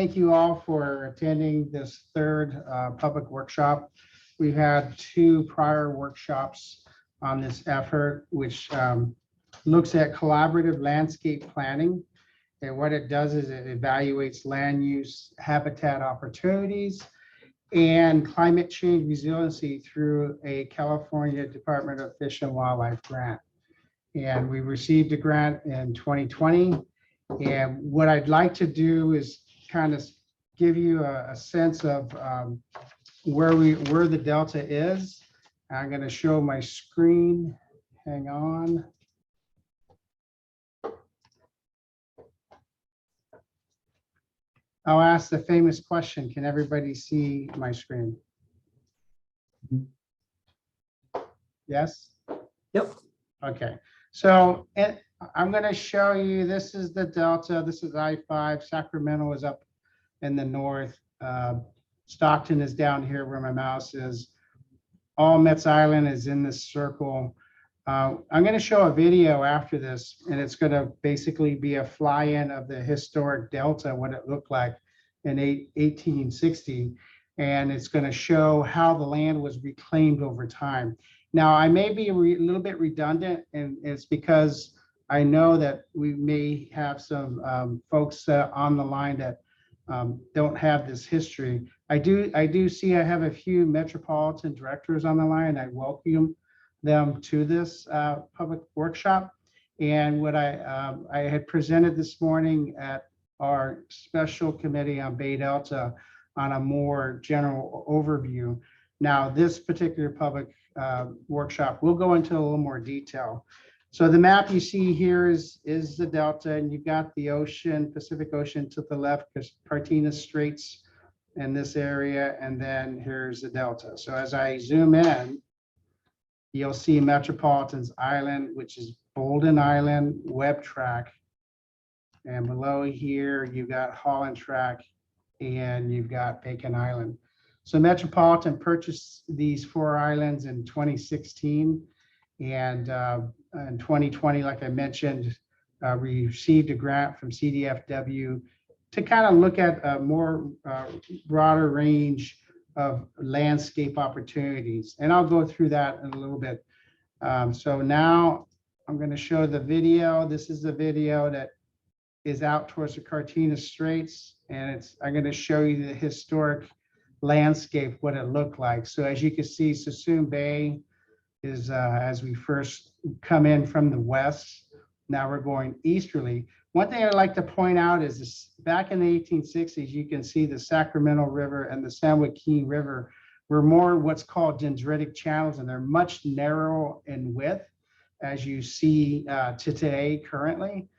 Thank you all for attending this third public workshop. We've had two prior workshops on this effort, which looks at collaborative landscape planning. And what it does is it evaluates land use, habitat opportunities, and climate change resiliency through a California Department of Fish and Wildlife grant. And we received a grant in 2020. And what I'd like to do is kind of give you a sense of where the Delta is. I'm going to show my screen. Hang on. I'll ask the famous question. Can everybody see my screen? Yes? Yep. Okay. So I'm going to show you, this is the Delta. This is I-5. Sacramento is up in the north. Stockton is down here where my mouse is. All Metz Island is in this circle. I'm going to show a video after this, and it's going to basically be a fly-in of the historic Delta, what it looked like in 1860. And it's going to show how the land was reclaimed over time. Now, I may be a little bit redundant, and it's because I know that we may have some folks on the line that don't have this history. I do see I have a few metropolitan directors on the line. I welcome them to this public workshop. And what I had presented this morning at our special committee on Bay Delta on a more general overview. Now, this particular public workshop, we'll go into a little more detail. So the map you see here is the Delta, and you've got the ocean, Pacific Ocean to the left, because Cardenas Straits in this area, and then here's the Delta. So as I zoom in, you'll see Metropolitan's Island, which is Bolden Island, Webb Track, and below here you've got Holland Track, and you've got Bacon Island. So Metropolitan purchased these 4 islands in 2016, and in 2020, like I mentioned, we received a grant from CDFW to kind of look at a more broader range of landscape opportunities. And I'll go through that in a little bit. So now I'm going to show the video. This is the video that is out towards the Cardenas Straits, and I'm going to show you the historic landscape, what it looked like. So as you can see, Suisun Bay is as we first come in from the west. Now we're going easterly. One thing I'd like to point out is this, back in the 1860s, you can see the Sacramento River and the San Joaquin River were more what's called dendritic channels, and they're much narrower in width, as you see today currently.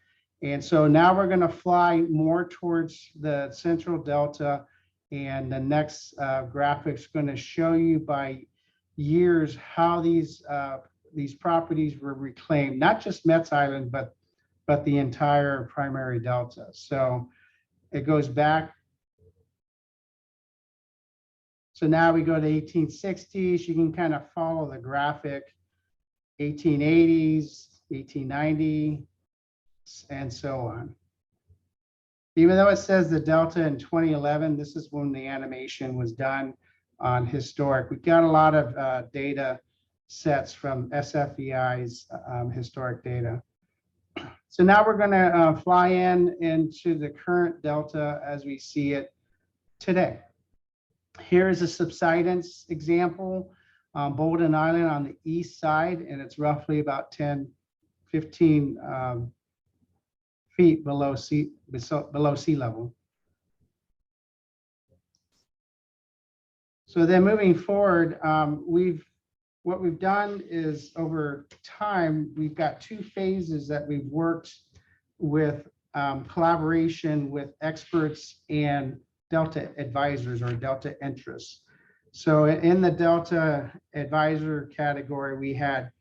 And so now we're going to fly more towards the central Delta, and the next graphic is going to show you by years how these properties were reclaimed, not just Metz Island, but the entire primary Delta. So it goes back. So now we go to 1860s. You can kind of follow the graphic, 1880s, 1890, and so on. Even though it says the Delta in 2011, this is when the animation was done on historic. We've got a lot of data sets from SFEI's historic data. So now we're going to fly into the current Delta as we see it today. Here is a subsidence example on Bolden Island on the east side, and it's roughly about 10, 15 feet below sea level. So then moving forward, what we've done is over time, we've got 2 phases that we've worked with collaboration with experts and Delta advisors or Delta interests. So in the Delta advisor category, we had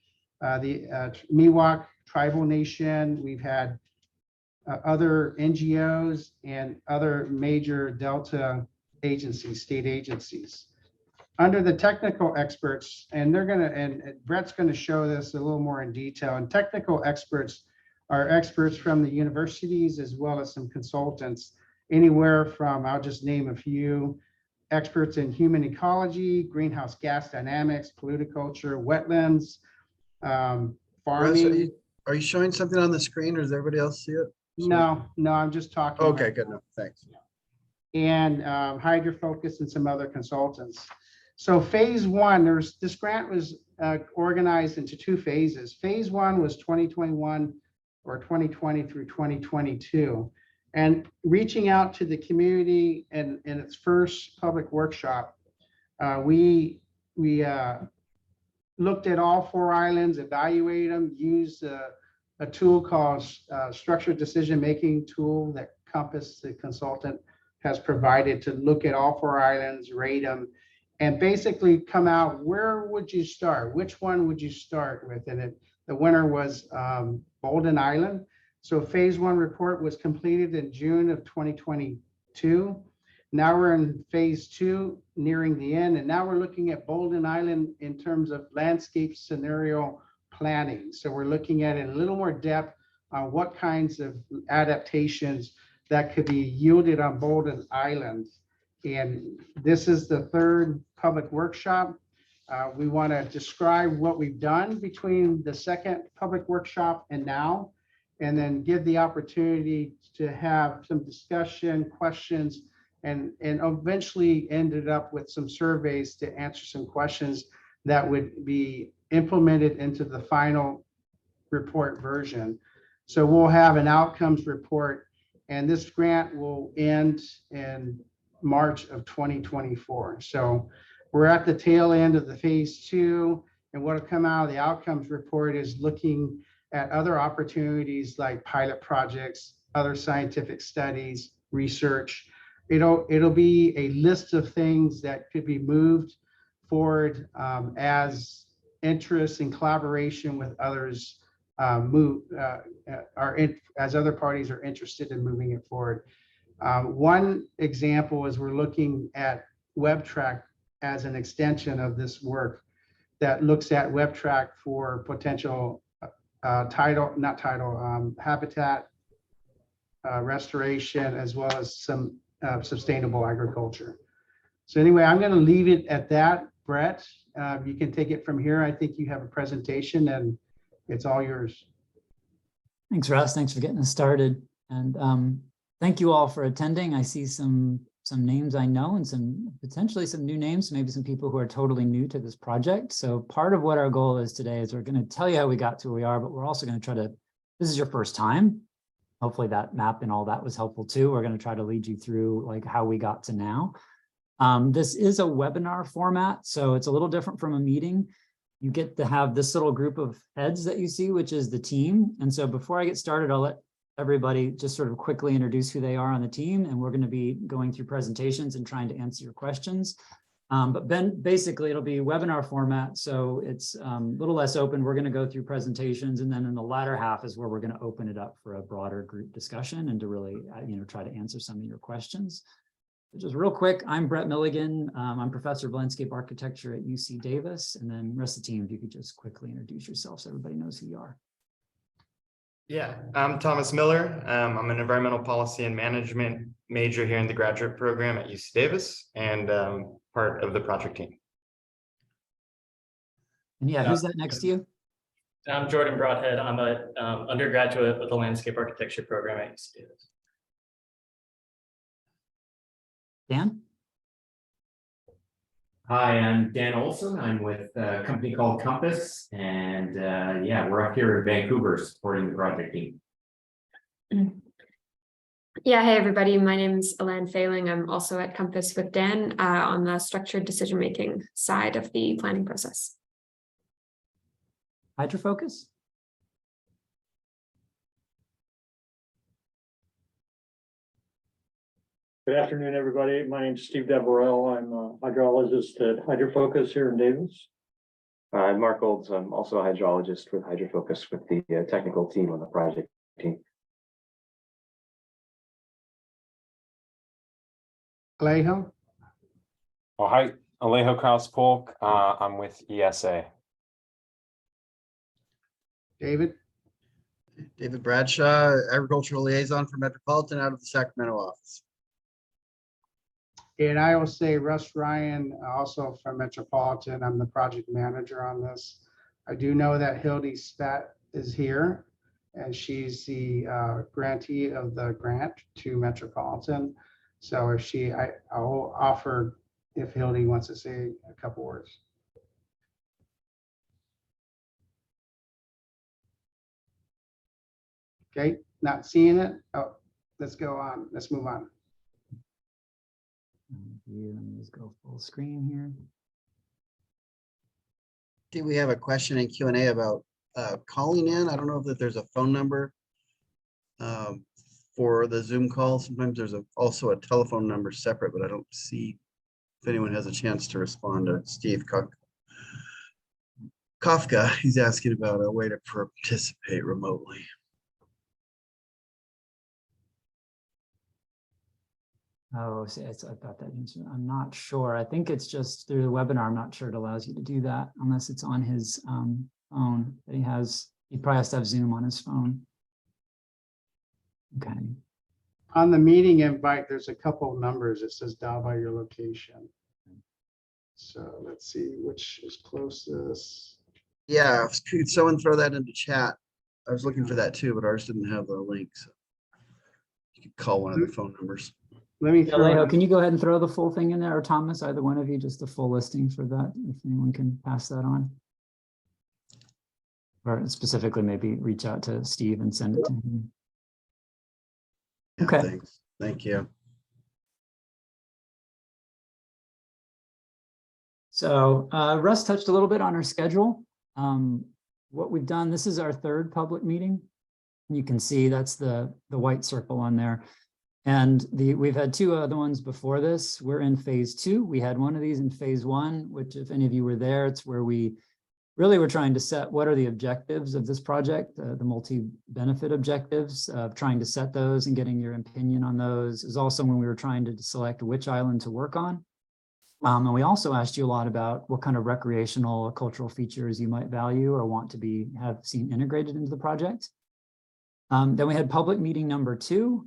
the Miwok Tribal Nation, we've had other NGOs and other major Delta agencies, state agencies. Under the technical experts, and Brett's going to show this a little more in detail, and technical experts are experts from the universities as well as some consultants. anywhere from, I'll just name a few, experts in human ecology, greenhouse gas dynamics, polluticulture, wetlands, Russ, farming. are you showing something on the screen or does everybody else see it? No, I'm just talking. Okay, right good now. enough. Thanks. And Hydro Focus and some other consultants. So phase one, this grant was organized into two phases. Phase one was 2021 or 2020 through 2022. And reaching out to the community and in its first public workshop, we looked at all 4 islands, evaluated them, used a tool called structured decision-making tool that Compass, the consultant, has provided to look at all 4 islands, rate them, and basically come out, where would you start? Which one would you start with? And the winner was Bolden Island. So phase one report was completed in June of 2022. Now we're in phase two, nearing the end, and now we're looking at Bolden Island in terms of landscape scenario planning. So we're looking at it in a little more depth on what kinds of adaptations that could be yielded on Bolden Island. And this is the third public workshop. We want to describe what we've done between the second public workshop and now, and then give the opportunity to have some discussion, questions, and eventually ended up with some surveys to answer some questions that would be implemented into the final report version. So we'll have an outcomes report, and this grant will end in March of 2024. So we're at the tail end of the phase two, and what will come out of the outcomes report is looking at other opportunities like pilot projects, other scientific studies, research. It'll be a list of things that could be moved forward as interest in collaboration with others as other parties are interested in moving it forward. One example is we're looking at WebTrack as an extension of this work that looks at WebTrack for potential habitat restoration, as well as some sustainable agriculture. So anyway, I'm going to leave it at that. Brett, you can take it from here. I think you have a presentation and it's all yours. Thanks, Russ. Thanks for getting us started. And thank you all for attending. I see some names I know and potentially some new names, maybe some people who are totally new to this project. So part of what our goal is today is we're going to tell you how we got to where we are, but we're also going to try to, this is your first time. Hopefully that map and all that was helpful too. We're going to try to lead you through like how we got to now. This is a webinar format, so it's a little different from a meeting. You get to have this little group of heads that you see, which is the team. And so before I get started, I'll let everybody just sort of quickly introduce who they are on the team. And we're going to be going through presentations and trying to answer your questions. But basically it'll be webinar format. So it's a little less open. We're going to go through presentations. And then in the latter half is where we're going to open it up for a broader group discussion and to really, try to answer some of your questions. Just real quick, I'm Brett Milligan. I'm professor of landscape architecture at UC Davis. And then the rest of the team, if you could just quickly introduce yourself so everybody knows who you are. Yeah, I'm Thomas Miller. I'm an environmental policy and management major here in the graduate program at UC Davis and part of the project team. And yeah, who's that next to you? I'm Jordan Broadhead. I'm an undergraduate with the landscape architecture program at UC Davis. Dan? Hi, I'm Dan Olson. I'm with a company called Compass, and yeah, we're up here in Vancouver supporting the project team. Yeah, hey everybody, my name is Alan Failing. I'm also at Compass with Dan on the structured decision-making side of the planning process. Hydro Focus? Good afternoon, everybody. My name is Steve Deborell. I'm a hydrologist at Hydro Focus here in Davis. I'm Mark Olds. I'm also a hydrologist with Hydro Focus with the technical team on the project team. Alejo? Oh, hi, Alejo Kraus-Polk. I'm with ESA. David? David Bradshaw, agricultural liaison for Metropolitan out of the Sacramento office. And I will say Russ Ryan, also from Metropolitan, I'm the project manager on this. I do know that Hildy Stat is here, and she's the grantee of the grant to Metropolitan. So if I'll offer if Hildy wants to say a couple words. Okay, not seeing it. Oh, let's go on. Let's move on. Let me just go full screen here. Do we have a question in Q&A about calling in? I don't know if there's a phone number for the Zoom call. Sometimes there's also a telephone number separate, but I don't see if anyone has a chance to respond to Steve Kafka. He's asking about a way to participate remotely. Oh, see, I thought that answer. I'm not sure. I think it's just through the webinar. I'm not sure it allows you to do that unless it's on his phone that he has. He probably has to have Zoom on his phone. Okay. On the meeting invite, there's a couple of numbers. It says dial by your location. So let's see which is closest. Yeah, could someone throw that into chat? I was looking for that too, but ours didn't have the link. So you could call one of the phone numbers. Let me Alejo, can you go ahead and throw the full thing in there, or Thomas, either one of you, just the full listing for that, if anyone can pass that on. Or specifically maybe reach out to Steve and send it to him. Yeah, okay. Thanks. Thank you. So Russ touched a little bit on our schedule. What we've done, this is our third public meeting. You can see that's the white circle on there. And we've had two other ones before this. We're in phase 2. We had one of these in phase 1, which if any of you were there, it's where we really were trying to set what are the objectives of this project, the multi-benefit objectives, trying to set those and getting your opinion on those. Is also when we were trying to select which island to work on. And we also asked you a lot about what kind of recreational or cultural features you might value or want to have seen integrated into the project. Then we had public meeting number 2,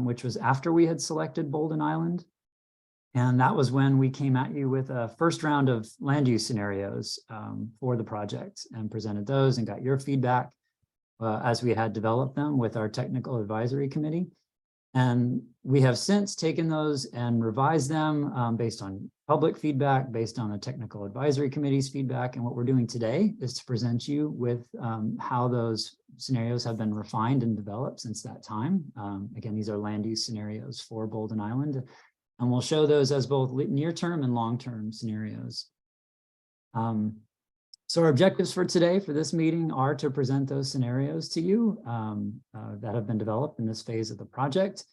which was after we had selected Bolden Island. And that was when we came at you with a first round of land use scenarios for the project and presented those and got your feedback as we had developed them with our technical advisory committee. And we have since taken those and revised them based on public feedback, based on the technical advisory committee's feedback. And what we're doing today is to present you with how those scenarios have been refined and developed since that time. Again, these are land use scenarios for Bolden Island, and we'll show those as both near-term and long-term scenarios. So our objectives for today, for this meeting, are to present those scenarios to you that have been developed in this phase of the project,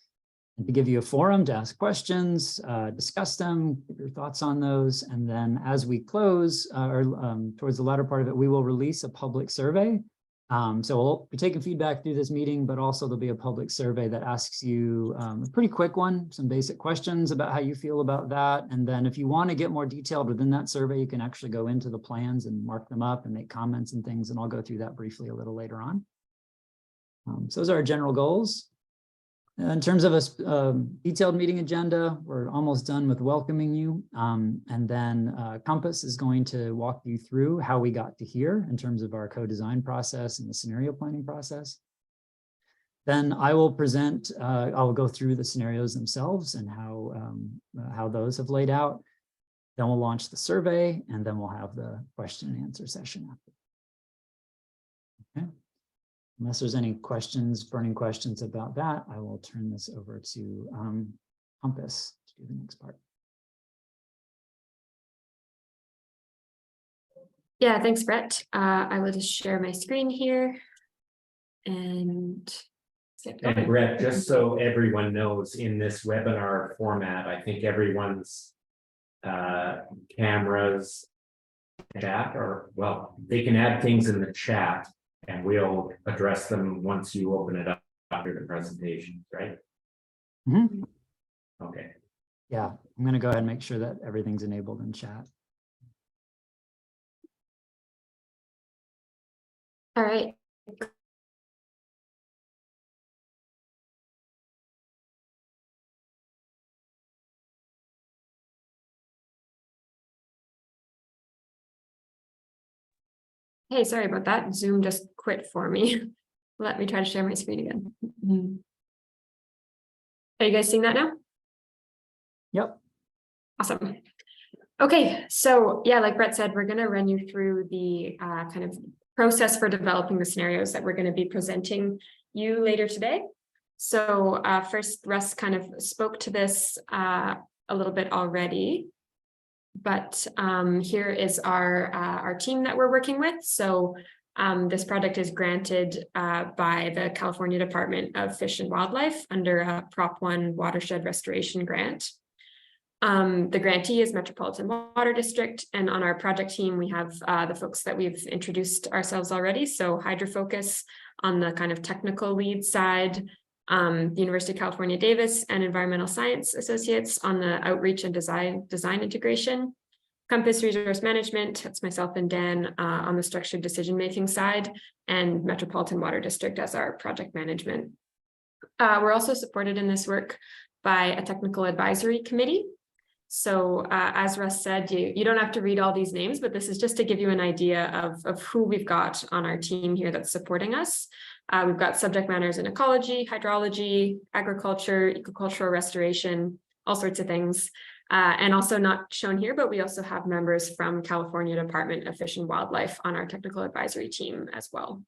and to give you a forum to ask questions, discuss them, give your thoughts on those. And then as we close, towards the latter part of it, we will release a public survey. So we'll be taking feedback through this meeting, but also there'll be a public survey that asks you a pretty quick one, some basic questions about how you feel about that. And then if you want to get more detailed within that survey, you can actually go into the plans and mark them up and make comments and things. And I'll go through that briefly a little later on. So those are our general goals. In terms of a detailed meeting agenda, we're almost done with welcoming you. And then Compass is going to walk you through how we got to here in terms of our co-design process and the scenario planning process. Then I will present, I'll go through the scenarios themselves and how those have laid out. Then we'll launch the survey, and then we'll have the question and answer session after. Okay. Unless there's any questions, burning questions about that, I will turn this over to Compass to do the next part. Yeah, thanks, Brett. I will just share my screen here and get And going. Brett, just so everyone knows, in this webinar format, I think everyone's cameras, chat, or well, they can add things in the chat and we'll address them once you open it up after the presentation, right? Mm-hmm. Okay. Yeah, I'm going to go ahead and make sure that everything's enabled in chat. All right. Hey, sorry about that. Zoom just quit for me. Let me try to share my screen again. Mhm. Are you guys seeing that now? Yep. Awesome. Okay, so yeah, like Brett said, we're going to run you through the kind of process for developing the scenarios that we're going to be presenting you later today. So first, Russ kind of spoke to this a little bit already, but here is our team that we're working with. So this project is granted by the California Department of Fish and Wildlife under a Prop 1 watershed restoration grant. The grantee is Metropolitan Water District, and on our project team, we have the folks that we've introduced ourselves already. So HydroFocus on the kind of technical lead side, the University of California, Davis, and Environmental Science Associates on the outreach and design integration. Compass Resource Management, that's myself and Dan on the structured decision-making side, and Metropolitan Water District as our project management. We're also supported in this work by a technical advisory committee. So as Russ said, you don't have to read all these names, but this is just to give you an idea of who we've got on our team here that's supporting us. We've got subject matters in ecology, hydrology, agriculture, ecocultural restoration, all sorts of things. And also not shown here, but we also have members from California Department of Fish and Wildlife on our technical advisory team as well.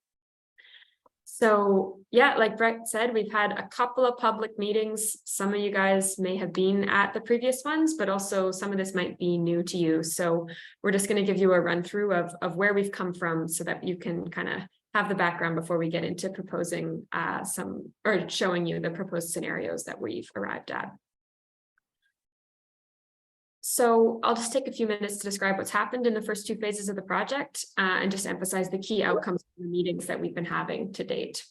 So yeah, like Brett said, we've had a couple of public meetings. Some of you guys may have been at the previous ones, but also some of this might be new to you. So we're just going to give you a run through of where we've come from so that you can kind of have the background before we get into proposing showing you the proposed scenarios that we've arrived at. So I'll just take a few minutes to describe what's happened in the first two phases of the project and just emphasize the key outcomes from the meetings that we've been having to date.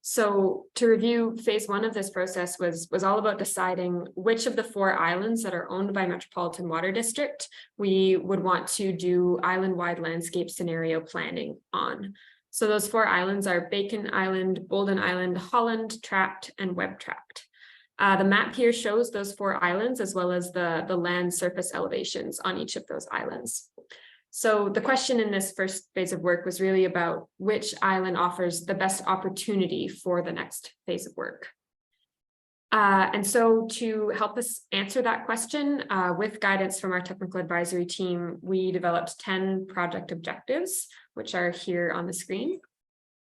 So to review, phase one of this process was all about deciding which of the 4 islands that are owned by Metropolitan Water District we would want to do island-wide landscape scenario planning on. So those 4 islands are Bacon Island, Bolden Island, Holland Tract, and Webb Tract. The map here shows those 4 islands as well as the land surface elevations on each of those islands. So the question in this first phase of work was really about which island offers the best opportunity for the next phase of work. And so to help us answer that question, with guidance from our technical advisory team, we developed 10 project objectives, which are here on the screen.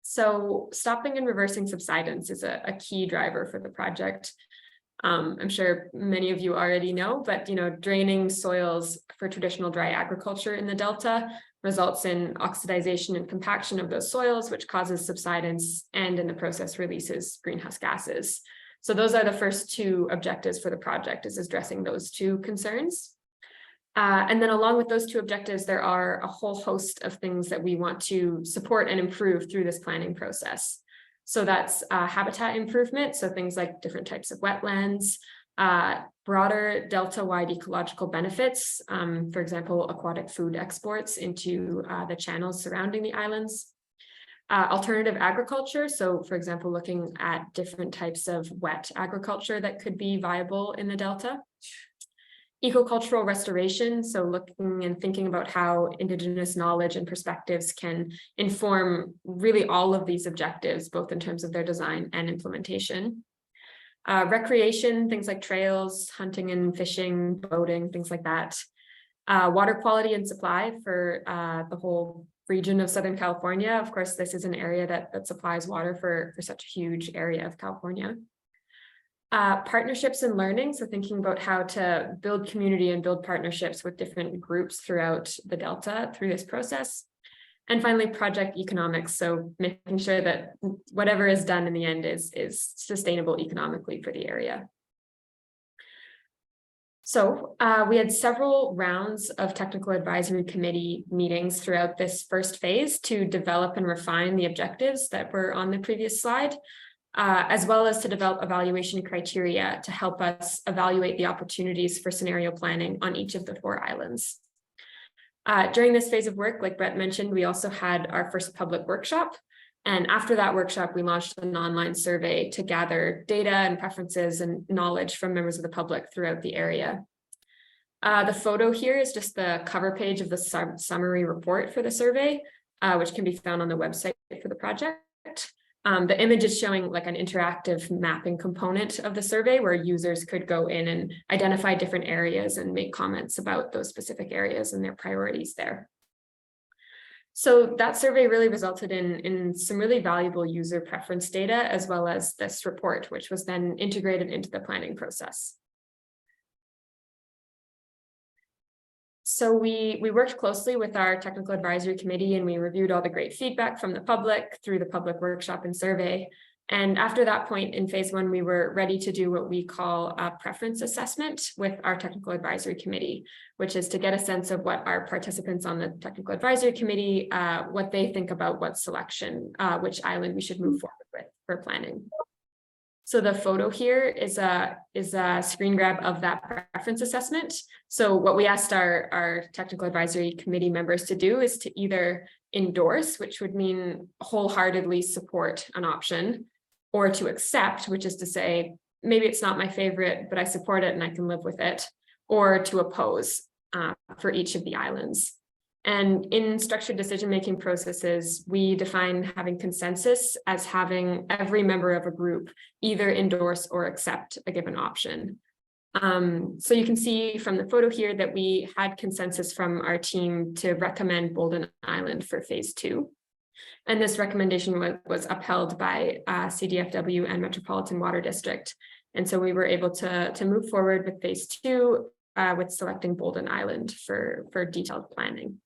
So stopping and reversing subsidence is a key driver for the project. I'm sure many of you already know, but draining soils for traditional dry agriculture in the Delta results in oxidization and compaction of those soils, which causes subsidence and in the process releases greenhouse gases. So those are the first 2 objectives for the project, is addressing those 2 concerns. And then along with those 2 objectives, there are a whole host of things that we want to support and improve through this planning process. So that's habitat improvement, so things like different types of wetlands, broader Delta-wide ecological benefits, for example, aquatic food exports into the channels surrounding the islands. Alternative agriculture, so for example, looking at different types of wet agriculture that could be viable in the Delta. Ecocultural restoration, so looking and thinking about how Indigenous knowledge and perspectives can inform really all of these objectives, both in terms of their design and implementation. Recreation, things like trails, hunting and fishing, boating, things like that. Water quality and supply for the whole region of Southern California. Of course, this is an area that supplies water for such a huge area of California. Partnerships and learning, so thinking about how to build community and build partnerships with different groups throughout the Delta through this process. And finally, project economics, so making sure that whatever is done in the end is sustainable economically for the area. So we had several rounds of technical advisory committee meetings throughout this first phase to develop and refine the objectives that were on the previous slide. As well as to develop evaluation criteria to help us evaluate the opportunities for scenario planning on each of the 4 islands. During this phase of work, like Brett mentioned, we also had our first public workshop. And after that workshop, we launched an online survey to gather data and preferences and knowledge from members of the public throughout the area. The photo here is just the cover page of the summary report for the survey. which can be found on the website for the project. The image is showing like an interactive mapping component of the survey where users could go in and identify different areas and make comments about those specific areas and their priorities there. So that survey really resulted in some really valuable user preference data, as well as this report, which was then integrated into the planning process. So we worked closely with our technical advisory committee, and we reviewed all the great feedback from the public through the public workshop and survey. And after that point in phase one, we were ready to do what we call a preference assessment with our technical advisory committee, which is to get a sense of what our participants on the technical advisory committee, what they think about what selection, which island we should move forward with for planning. So the photo here is a screen grab of that preference assessment. So what we asked our technical advisory committee members to do is to either endorse, which would mean wholeheartedly support an option, or to accept, which is to say, maybe it's not my favorite, but I support it and I can live with it, or to oppose for each of the islands. And in structured decision-making processes, we define having consensus as having every member of a group either endorse or accept a given option. So you can see from the photo here that we had consensus from our team to recommend Bolden Island for phase 2. And this recommendation was upheld by CDFW and Metropolitan Water District. And so we were able to move forward with phase 2 with selecting Bolden Island for detailed planning.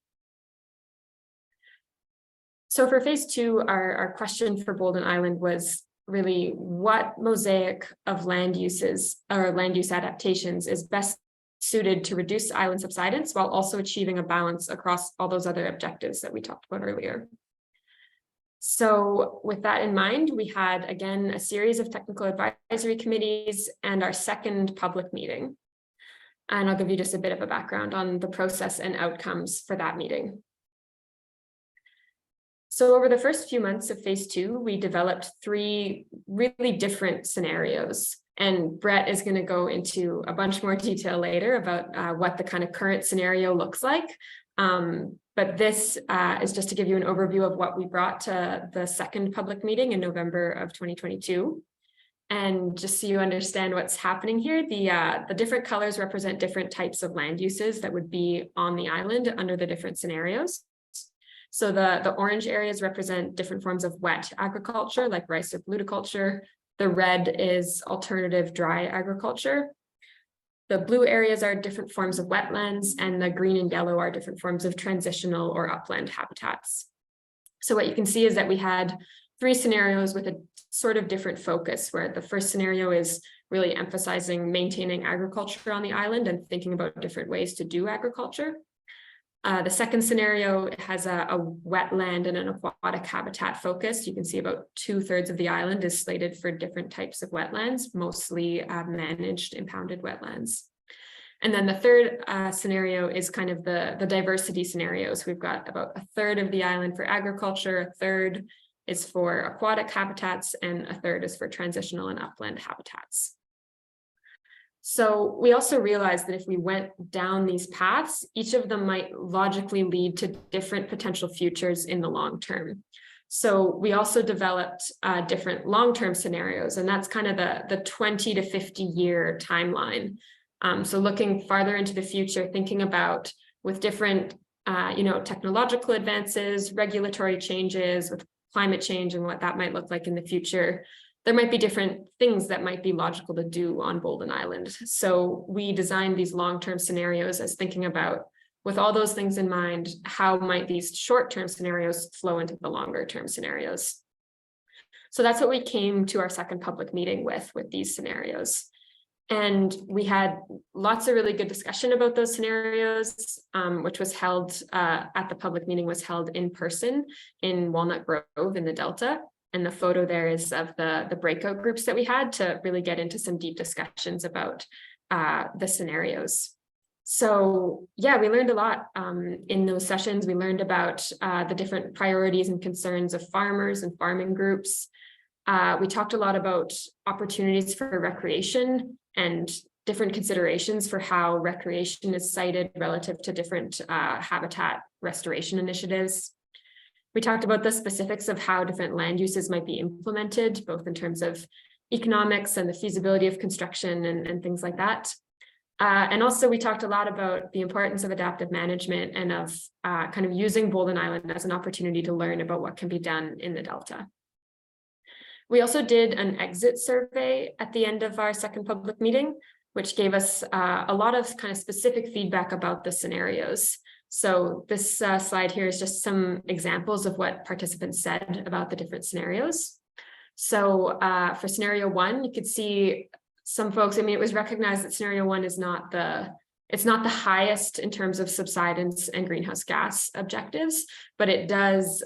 So for phase 2, our question for Bolden Island was really what mosaic of land uses or land use adaptations is best suited to reduce island subsidence while also achieving a balance across all those other objectives that we talked about earlier. So with that in mind, we had, again, a series of technical advisory committees and our second public meeting. And I'll give you just a bit of a background on the process and outcomes for that meeting. So over the first few months of phase 2, we developed 3 really different scenarios. And Brett is going to go into a bunch more detail later about what the kind of current scenario looks like. But this is just to give you an overview of what we brought to the second public meeting in November of 2022. And just so you understand what's happening here, the different colors represent different types of land uses that would be on the island under the different scenarios. So the orange areas represent different forms of wet agriculture, like rice or fluticulture. The red is alternative dry agriculture. The blue areas are different forms of wetlands, and the green and yellow are different forms of transitional or upland habitats. So what you can see is that we had 3 scenarios with a sort of different focus, where the first scenario is really emphasizing maintaining agriculture on the island and thinking about different ways to do agriculture. The second scenario has a wetland and an aquatic habitat focus. You can see about 2/3 of the island is slated for different types of wetlands, mostly managed impounded wetlands. And then the third scenario is kind of the diversity scenarios. We've got about 1/3 of the island for agriculture, 1/3 is for aquatic habitats, and 1/3 is for transitional and upland habitats. So we also realized that if we went down these paths, each of them might logically lead to different potential futures in the long term. So we also developed different long-term scenarios, and that's kind of the 20 to 50 year timeline. So looking farther into the future, thinking about with different technological advances, regulatory changes, with climate change and what that might look like in the future, there might be different things that might be logical to do on Bolden Island. So we designed these long-term scenarios as thinking about, with all those things in mind, how might these short-term scenarios flow into the longer-term scenarios? So that's what we came to our second public meeting with these scenarios. And we had lots of really good discussion about those scenarios, which was held at the public meeting was held in person in Walnut Grove in the Delta. And the photo there is of the breakout groups that we had to really get into some deep discussions about the scenarios. So yeah, we learned a lot in those sessions. We learned about the different priorities and concerns of farmers and farming groups. We talked a lot about opportunities for recreation and different considerations for how recreation is cited relative to different habitat restoration initiatives. We talked about the specifics of how different land uses might be implemented, both in terms of economics and the feasibility of construction and things like that. And also we talked a lot about the importance of adaptive management and of kind of using Bolden Island as an opportunity to learn about what can be done in the Delta. We also did an exit survey at the end of our second public meeting, which gave us a lot of kind of specific feedback about the scenarios. So this slide here is just some examples of what participants said about the different scenarios. So for scenario 1, you could see some folks, I mean, it was recognized that scenario 1 is not it's not the highest in terms of subsidence and greenhouse gas objectives, but it does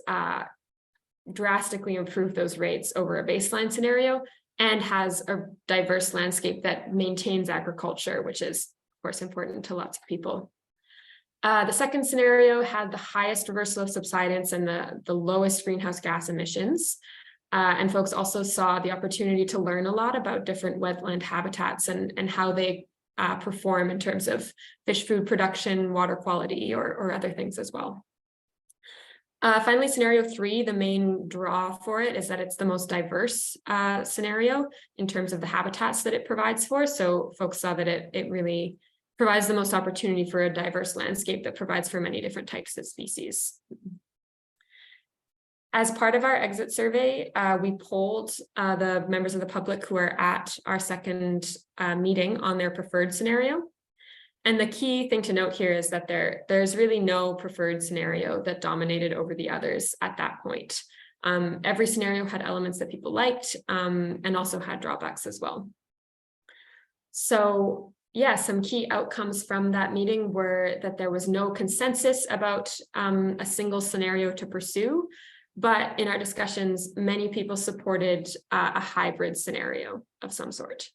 drastically improve those rates over a baseline scenario and has a diverse landscape that maintains agriculture, which is, of course, important to lots of people. The second scenario had the highest reversal of subsidence and the lowest greenhouse gas emissions. And folks also saw the opportunity to learn a lot about different wetland habitats and how they perform in terms of fish food production, water quality, or other things as well. Finally, scenario 3, the main draw for it is that it's the most diverse scenario in terms of the habitats that it provides for. So folks saw that it really provides the most opportunity for a diverse landscape that provides for many different types of species. As part of our exit survey, we polled the members of the public who are at our second meeting on their preferred scenario. And the key thing to note here is that there's really no preferred scenario that dominated over the others at that point. Every scenario had elements that people liked and also had drawbacks as well. So yeah, some key outcomes from that meeting were that there was no consensus about a single scenario to pursue, but in our discussions, many people supported a hybrid scenario of some sort.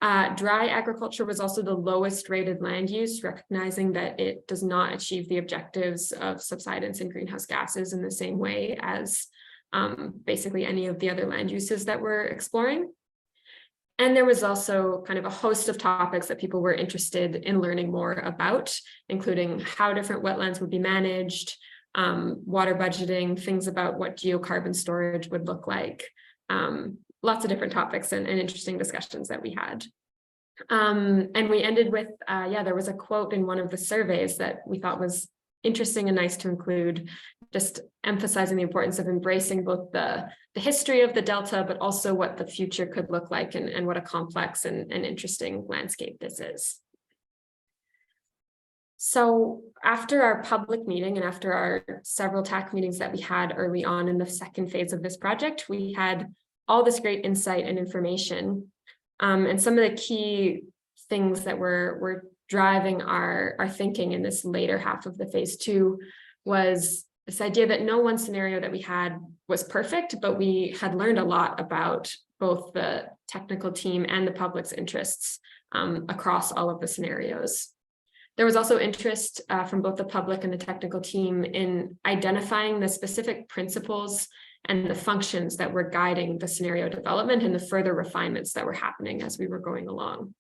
Dry agriculture was also the lowest rated land use, recognizing that it does not achieve the objectives of subsidence and greenhouse gases in the same way as basically any of the other land uses that we're exploring. And there was also kind of a host of topics that people were interested in learning more about, including how different wetlands would be managed, water budgeting, things about what geocarbon storage would look like, lots of different topics and interesting discussions that we had. And we ended with, there was a quote in one of the surveys that we thought was interesting and nice to include, just emphasizing the importance of embracing both the history of the Delta, but also what the future could look like and what a complex and interesting landscape this is. So after our public meeting and after our several TAC meetings that we had early on in the second phase of this project, we had all this great insight and information. And some of the key things that were driving our thinking in this later half of the phase 2 was this idea that no one scenario that we had was perfect, but we had learned a lot about both the technical team and the public's interests across all of the scenarios. There was also interest from both the public and the technical team in identifying the specific principles and the functions that were guiding the scenario development and the further refinements that were happening as we were going along.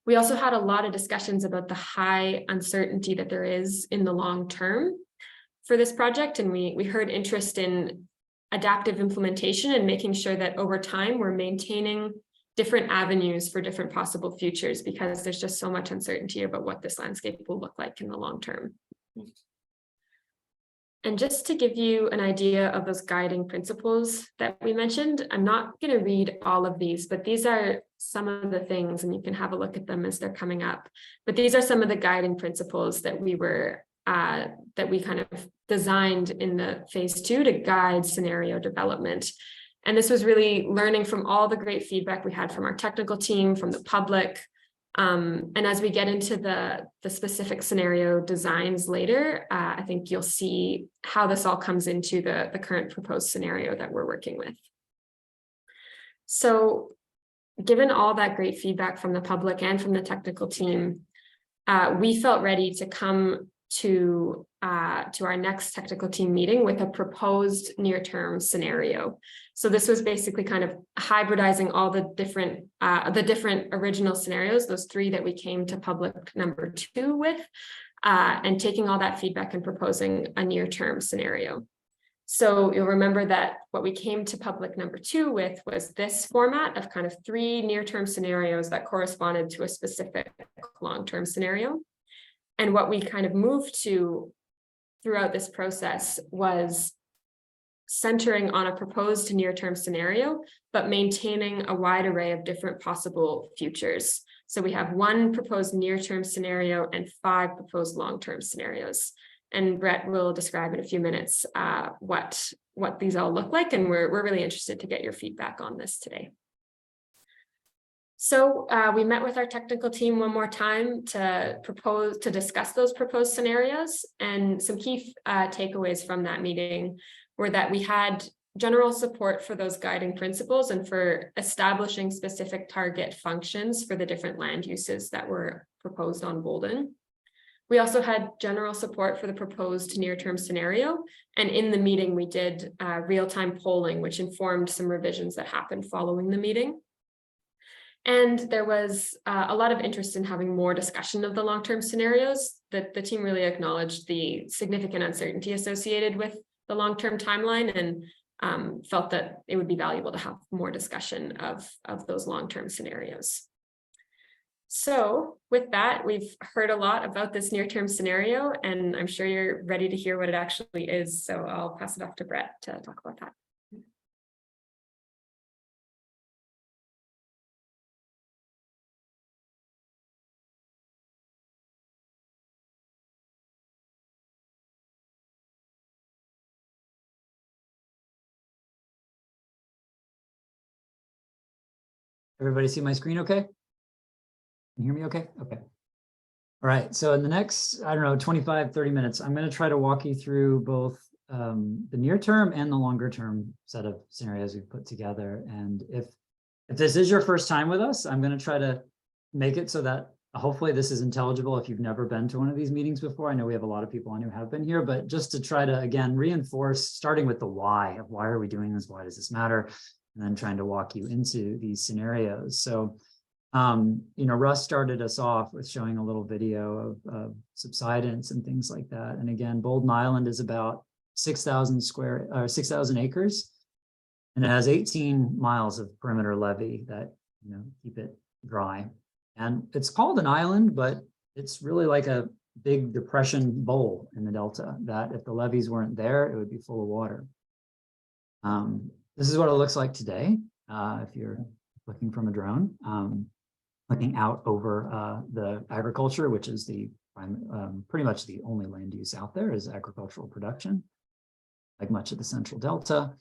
We also had a lot of discussions about the high uncertainty that there is in the long term for this project, and we heard interest in adaptive implementation and making sure that over time we're maintaining different avenues for different possible futures, because there's just so much uncertainty about what this landscape will look like in the long term. And just to give you an idea of those guiding principles that we mentioned, I'm not going to read all of these, but these are some of the things, and you can have a look at them as they're coming up. But these are some of the guiding principles that we kind of designed in the phase 2 to guide scenario development. And this was really learning from all the great feedback we had from our technical team, from the public. And as we get into the specific scenario designs later, I think you'll see how this all comes into the current proposed scenario that we're working with. So given all that great feedback from the public and from the technical team, we felt ready to come to our next technical team meeting with a proposed near-term scenario. So this was basically kind of hybridizing all the different original scenarios, those 3 that we came to public number 2 with, and taking all that feedback and proposing a near-term scenario. So you'll remember that what we came to public number 2 with was this format of kind of 3 near-term scenarios that corresponded to a specific long-term scenario. And what we kind of moved to throughout this process was centering on a proposed near-term scenario, but maintaining a wide array of different possible futures. So we have 1 proposed near-term scenario and 5 proposed long-term scenarios. And Brett will describe in a few minutes what these all look like, and we're really interested to get your feedback on this today. So we met with our technical team one more time to discuss those proposed scenarios, and some key takeaways from that meeting were that we had general support for those guiding principles and for establishing specific target functions for the different land uses that were proposed on Bolden. We also had general support for the proposed near-term scenario, and in the meeting we did real-time polling, which informed some revisions that happened following the meeting. And there was a lot of interest in having more discussion of the long-term scenarios. The team really acknowledged the significant uncertainty associated with the long-term timeline, and felt that it would be valuable to have more discussion of those long-term scenarios. So with that, we've heard a lot about this near-term scenario, and I'm sure you're ready to hear what it actually is. So I'll pass it off to Brett to talk about that. Everybody see my screen okay? Can you hear me okay? Okay. All right, so in the next, I don't know, 25, 30 minutes, I'm going to try to walk you through both the near term and the longer term set of scenarios we've put together. And if this is your first time with us, I'm going to try to make it so that hopefully this is intelligible if you've never been to one of these meetings before. I know we have a lot of people on who have been here, but just to try to, again, reinforce, starting with the why of why are we doing this? Why does this matter? And then trying to walk you into these scenarios. So, Russ started us off with showing a little video of subsidence and things like that. And again, Bolden Island is about 6,000 acres, and it has 18 miles of perimeter levee that keep it dry. And it's called an island, but it's really like a big depression bowl in the delta that if the levees weren't there, it would be full of water. This is what it looks like today. If you're looking from a drone, looking out over the agriculture, which is the pretty much the only land use out there is agricultural production, like much of the central delta.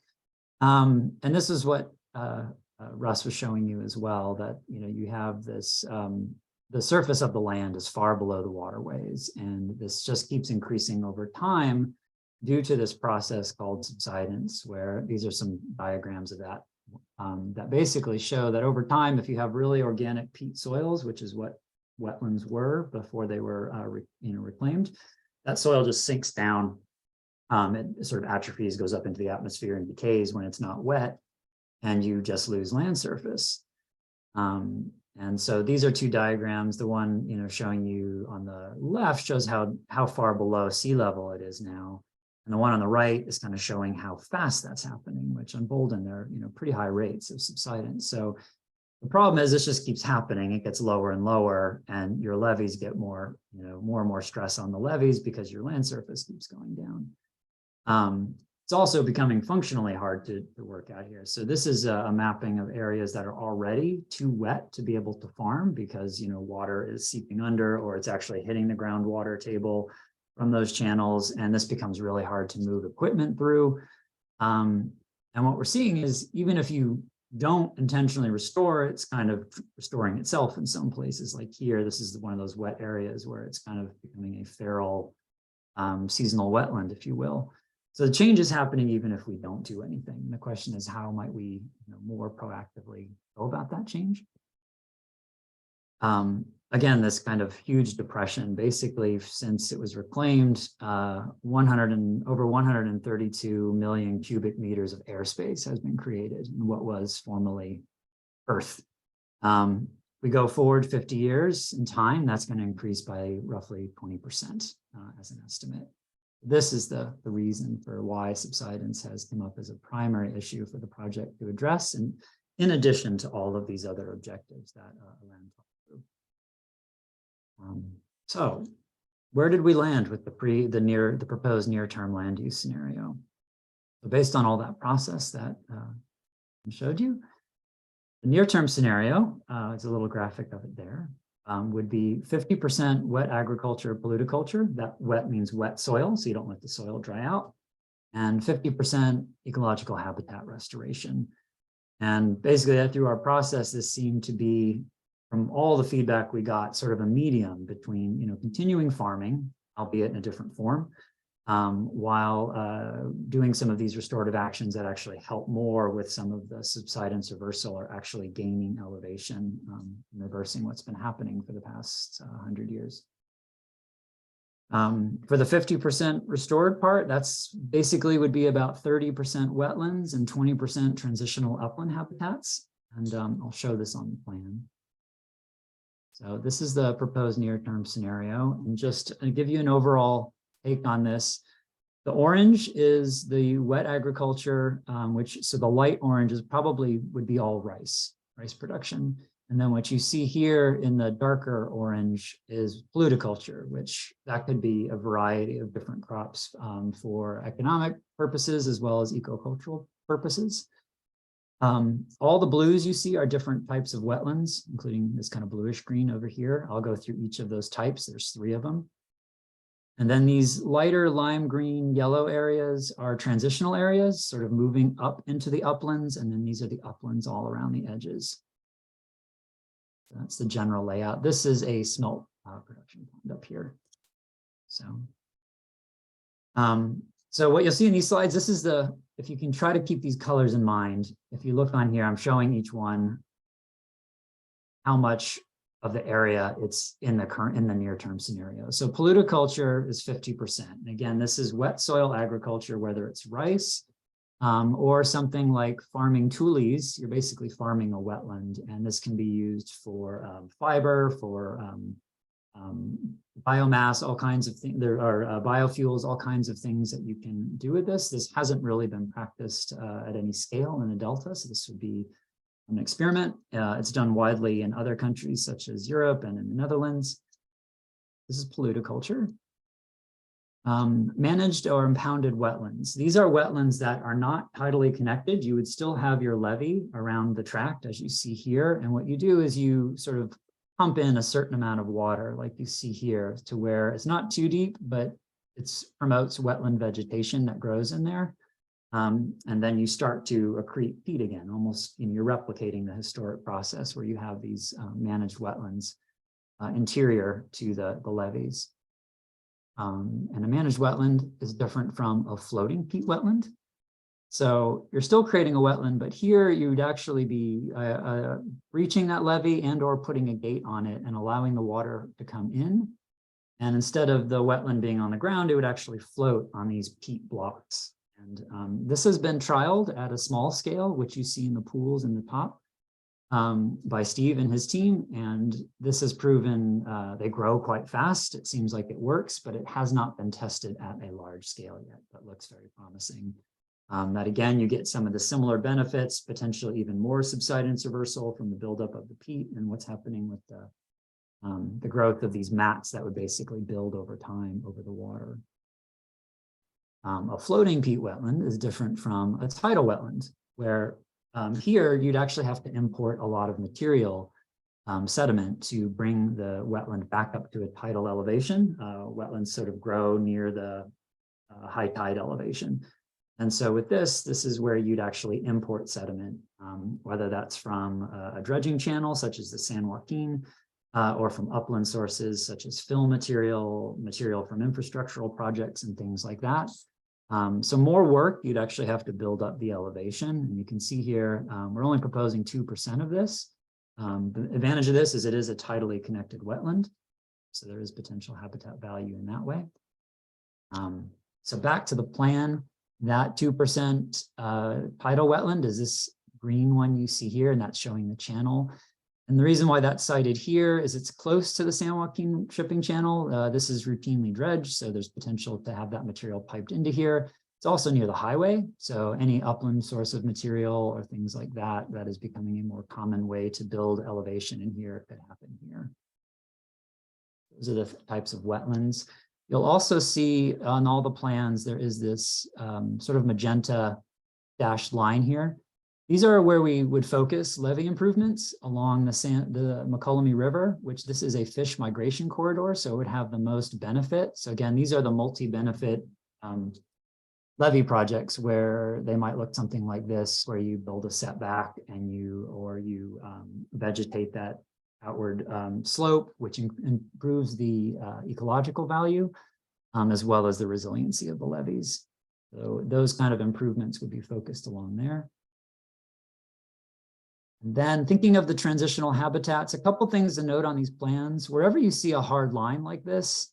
And this is what Russ was showing you as well, that you have this, the surface of the land is far below the waterways, and this just keeps increasing over time due to this process called subsidence, where these are some diagrams of that that basically show that over time, if you have really organic peat soils, which is what wetlands were before they were reclaimed, that soil just sinks down. It sort of atrophies, goes up into the atmosphere and decays when it's not wet, and you just lose land surface. And so these are 2 diagrams. The one showing you on the left shows how far below sea level it is now. And the one on the right is kind of showing how fast that's happening, which on Bolden, there are pretty high rates of subsidence. So the problem is this just keeps happening. It gets lower and lower, and your levees get more and more stress on the levees because your land surface keeps going down. It's also becoming functionally hard to work out here. So this is a mapping of areas that are already too wet to be able to farm because water is seeping under, or it's actually hitting the groundwater table from those channels, and this becomes really hard to move equipment through. And what we're seeing is even if you don't intentionally restore, it's kind of restoring itself in some places. Like here, this is one of those wet areas where it's kind of becoming a feral seasonal wetland, if you will. So the change is happening even if we don't do anything. And the question is, how might we more proactively go about that change? Again, this kind of huge depression, basically since it was reclaimed, over 132 million cubic meters of airspace has been created in what was formerly Earth. We go forward 50 years in time, that's going to increase by roughly 20% as an estimate. This is the reason for why subsidence has come up as a primary issue for the project to address, and in addition to all of these other objectives that Alain talked through. So where did we land with the proposed near-term land use scenario? So based on all that process that I showed you, the near-term scenario, it's a little graphic of it there, would be 50% wet agriculture, polluticulture. That wet means wet soil, so you don't let the soil dry out, and 50% ecological habitat restoration. And basically through our process, this seemed to be, from all the feedback we got, sort of a medium between, continuing farming, albeit in a different form, while doing some of these restorative actions that actually help more with some of the subsidence reversal, or actually gaining elevation, and reversing what's been happening for the past 100 years. For the 50% restored part, that's basically would be about 30% wetlands and 20% transitional upland habitats. And I'll show this on the plan. So this is the proposed near-term scenario. And just to give you an overall take on this, the orange is the wet agriculture, so the light orange is probably would be all rice production. And then what you see here in the darker orange is polluticulture, which that could be a variety of different crops for economic purposes as well as ecocultural purposes. All the blues you see are different types of wetlands, including this kind of bluish green over here. I'll go through each of those types. There's 3 of them. And then these lighter lime green yellow areas are transitional areas, sort of moving up into the uplands. And then these are the uplands all around the edges. That's the general layout. This is a smelt production pond up here. So what you'll see in these slides, this is if you can try to keep these colors in mind, if you look on here, I'm showing each one how much of the area it's in the near-term scenario. So polluticulture is 50%. And again, this is wet soil agriculture, whether it's rice, or something like farming tules. You're basically farming a wetland, and this can be used for fiber, for biomass, all kinds of things. There are biofuels, all kinds of things that you can do with this. This hasn't really been practiced at any scale in the Delta, so this would be an experiment. It's done widely in other countries such as Europe and in the Netherlands. This is polluticulture. Managed or impounded wetlands. These are wetlands that are not tidally connected. You would still have your levee around the tract, as you see here. And what you do is you sort of pump in a certain amount of water, like you see here, to where it's not too deep, but it promotes wetland vegetation that grows in there. And then you start to accrete peat again, almost, you're replicating the historic process where you have these managed wetlands interior to the levees. And a managed wetland is different from a floating peat wetland. So you're still creating a wetland, but here you would actually be breaching that levee and or putting a gate on it and allowing the water to come in. And instead of the wetland being on the ground, it would actually float on these peat blocks. And this has been trialed at a small scale, which you see in the pools in the top, by Steve and his team. And this has proven they grow quite fast. It seems like it works, but it has not been tested at a large scale yet, but looks very promising. That again, you get some of the similar benefits, potentially even more subsidence reversal from the buildup of the peat and what's happening with the growth of these mats that would basically build over time over the water. A floating peat wetland is different from a tidal wetland, where here you'd actually have to import a lot of material, sediment, to bring the wetland back up to a tidal elevation. Wetlands sort of grow near the high tide elevation. And so with this is where you'd actually import sediment, whether that's from a dredging channel, such as the San Joaquin, or from upland sources, such as fill material from infrastructural projects and things like that. So more work, you'd actually have to build up the elevation. And you can see here, we're only proposing 2% of this. The advantage of this is it is a tidally connected wetland. So there is potential habitat value in that way. So back to the plan, that 2% tidal wetland is this green one you see here, and that's showing the channel. And the reason why that's cited here is it's close to the San Joaquin shipping channel. This is routinely dredged, so there's potential to have that material piped into here. It's also near the highway, so any upland source of material or things like that, that is becoming a more common way to build elevation in here could happen here. Those are the types of wetlands. You'll also see on all the plans, there is this sort of magenta dashed line here. These are where we would focus levee improvements along the McCollum River, which this is a fish migration corridor, so it would have the most benefit. So again, these are the multi-benefit levee projects where they might look something like this, where you build a setback and you vegetate that outward slope, which improves the ecological value, as well as the resiliency of the levees. So those kind of improvements would be focused along there. And then thinking of the transitional habitats, a couple things to note on these plans. Wherever you see a hard line like this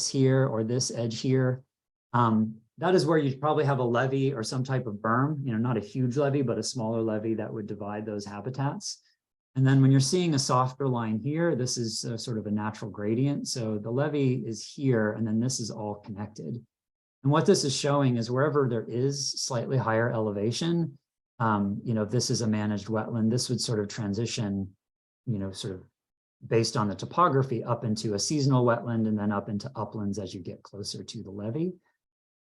here, or this edge here, that is where you'd probably have a levee or some type of berm, not a huge levee, but a smaller levee that would divide those habitats. And then when you're seeing a softer line here, this is sort of a natural gradient. So the levee is here, and then this is all connected. And what this is showing is wherever there is slightly higher elevation, if this is a managed wetland, this would sort of transition, sort of based on the topography up into a seasonal wetland and then up into uplands as you get closer to the levee.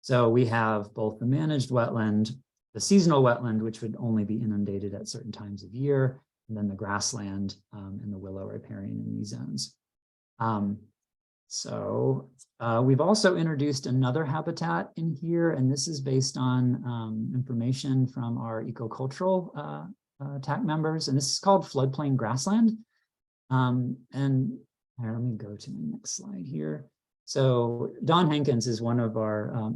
So we have both the managed wetland, the seasonal wetland, which would only be inundated at certain times of year, and then the grassland and the willow riparian in these zones. We've also introduced another habitat in here, and this is based on information from our ecocultural TAC members, and this is called floodplain grassland. And here, let me go to the next slide here. So Don Hankins is one of our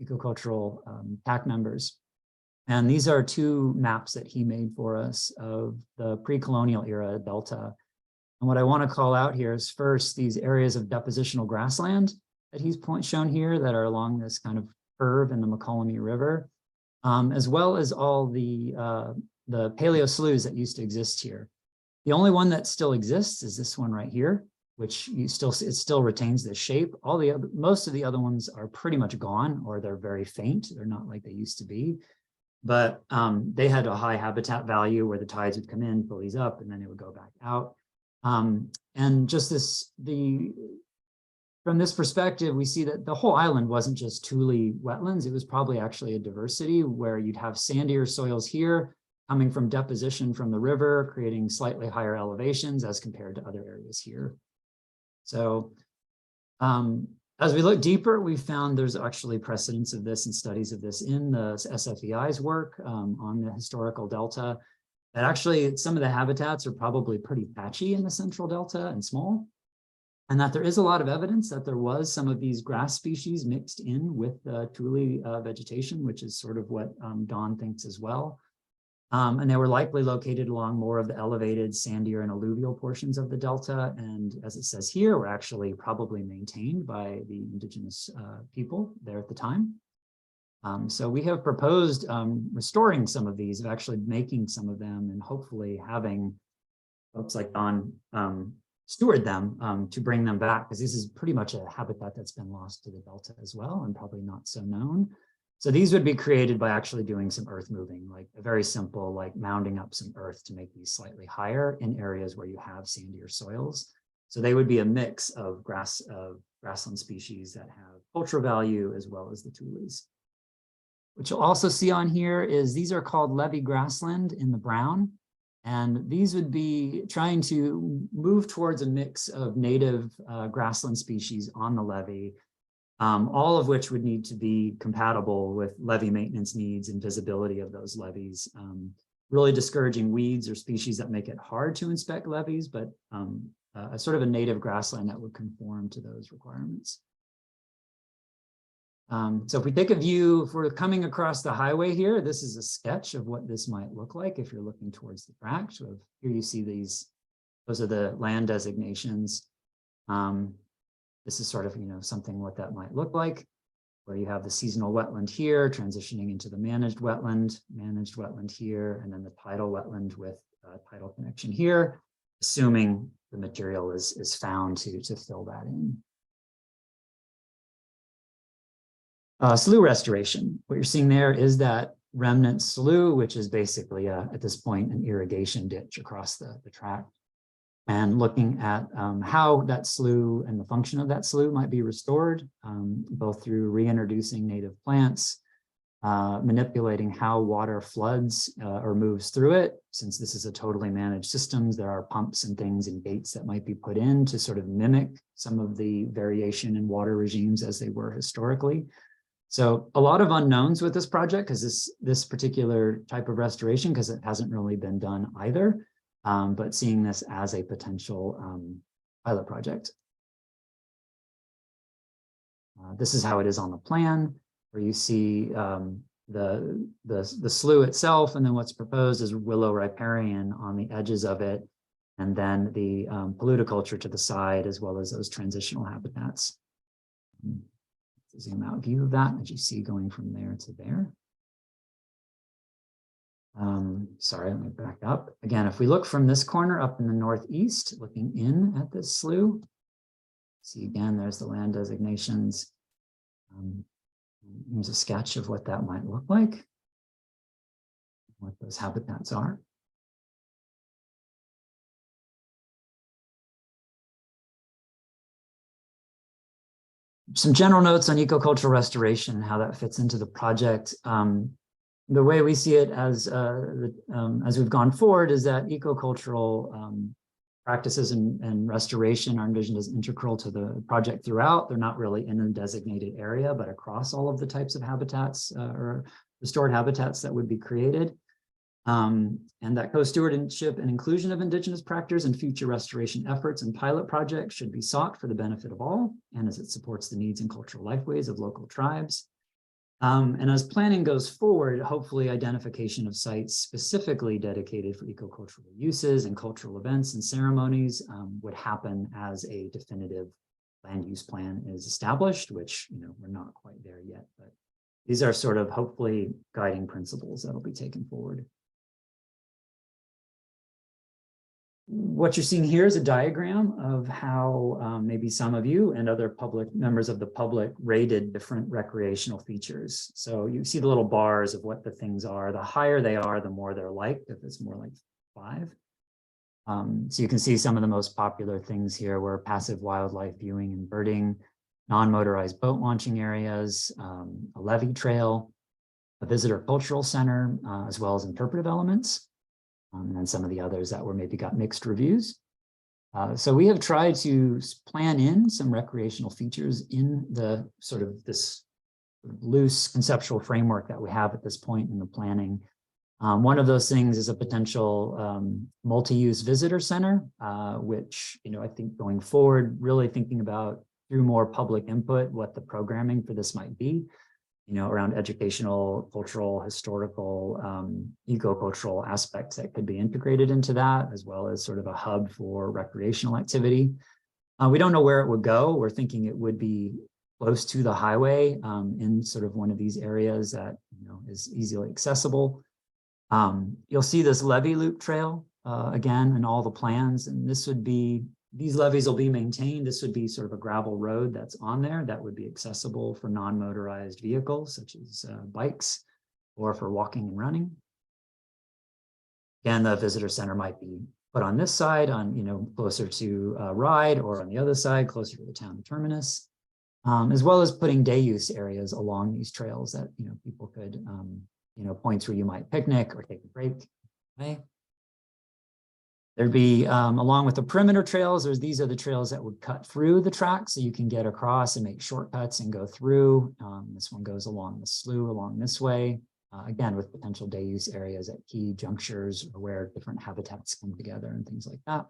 ecocultural TAC members. And these are two maps that he made for us of the pre-colonial era Delta. And what I want to call out here is first these areas of depositional grassland that he's shown here that are along this kind of curve in the McCollum River, as well as all the paleo sloughs that used to exist here. The only one that still exists is this one right here, which it still retains the shape. Most of the other ones are pretty much gone, or they're very faint. They're not like they used to be. But they had a high habitat value where the tides would come in, fill these up, and then it would go back out. And just from this perspective, we see that the whole island wasn't just Thule wetlands. It was probably actually a diversity where you'd have sandier soils here coming from deposition from the river, creating slightly higher elevations as compared to other areas here. So as we look deeper, we found there's actually precedents of this and studies of this in the SFEI's work on the historical Delta. That actually some of the habitats are probably pretty patchy in the central Delta and small, and that there is a lot of evidence that there was some of these grass species mixed in with Thule vegetation, which is sort of what Don thinks as well. And they were likely located along more of the elevated, sandier, and alluvial portions of the Delta. And as it says here, were actually probably maintained by the indigenous people there at the time. So we have proposed restoring some of these, actually making some of them, and hopefully having folks like Don steward them to bring them back, because this is pretty much a habitat that's been lost to the Delta as well, and probably not so known. So these would be created by actually doing some earth moving, like a very simple, like mounding up some earth to make these slightly higher in areas where you have sandier soils. So they would be a mix of grassland species that have cultural value as well as the Thules. What you'll also see on here is these are called levee grassland in the brown. And these would be trying to move towards a mix of native grassland species on the levee, all of which would need to be compatible with levee maintenance needs and visibility of those levees, really discouraging weeds or species that make it hard to inspect levees, but a sort of a native grassland that would conform to those requirements. So if we take a view, if we're coming across the highway here, this is a sketch of what this might look like if you're looking towards the tract. So here you see those are the land designations. This is sort of, something what that might look like, where you have the seasonal wetland here transitioning into the managed wetland here, and then the tidal wetland with tidal connection here, assuming the material is found to fill that in. Slough restoration. What you're seeing there is that remnant slough, which is basically at this point an irrigation ditch across the tract. And looking at how that slough and the function of that slough might be restored, both through reintroducing native plants, manipulating how water floods or moves through it. Since this is a totally managed system, there are pumps and things and gates that might be put in to sort of mimic some of the variation in water regimes as they were historically. So a lot of unknowns with this project because this particular type of restoration, because it hasn't really been done either, but seeing this as a potential pilot project. This is how it is on the plan, where you see the slough itself, and then what's proposed is willow riparian on the edges of it, and then the polluticulture to the side, as well as those transitional habitats. Zoom out view of that, as you see going from there to there. Sorry, let me back up. Again, if we look from this corner up in the northeast, looking in at this slough, see again, there's the land designations. Here's a sketch of what that might look like, what those habitats are. Some general notes on ecocultural restoration and how that fits into the project. The way we see it as we've gone forward is that ecocultural practices and restoration are envisioned as integral to the project throughout. They're not really in a designated area, but across all of the types of habitats or restored habitats that would be created. And that co-stewardship and inclusion of Indigenous practices and future restoration efforts and pilot projects should be sought for the benefit of all, and as it supports the needs and cultural lifeways of local tribes. And as planning goes forward, hopefully identification of sites specifically dedicated for ecocultural uses and cultural events and ceremonies would happen as a definitive land use plan is established, which, you know, we're not quite there yet, but these are sort of hopefully guiding principles that'll be taken forward. What you're seeing here is a diagram of how maybe some of you and other public members of the public rated different recreational features. So you see the little bars of what the things are. The higher they are, the more they're liked, if it's more like 5. So you can see some of the most popular things here were passive wildlife viewing and birding, non-motorized boat launching areas, a levee trail, a visitor cultural center, as well as interpretive elements. And some of the others that were maybe got mixed reviews. So we have tried to plan in some recreational features in the sort of this loose conceptual framework that we have at this point in the planning. One of those things is a potential multi-use visitor center, which, you know, I think going forward, really thinking about through more public input, what the programming for this might be. You know, around educational, cultural, historical, eco-cultural aspects that could be integrated into that, as well as sort of a hub for recreational activity. We don't know where it would go. We're thinking it would be close to the highway in sort of one of these areas that, you know, is easily accessible. You'll see this levee loop trail again in all the plans, and this would be, these levees will be maintained. This would be sort of a gravel road that's on there that would be accessible for non-motorized vehicles such as bikes or for walking and running. Again, the visitor center might be put on this side on, you know, closer to Ride, or on the other side, closer to the town terminus, as well as putting day use areas along these trails that, you know, people could, you know, points where you might picnic or take a break. Okay. There'd be, along with the perimeter trails, these are the trails that would cut through the track so you can get across and make shortcuts and go through. This one goes along the slough along this way, again, with potential day use areas at key junctures or where different habitats come together and things like that.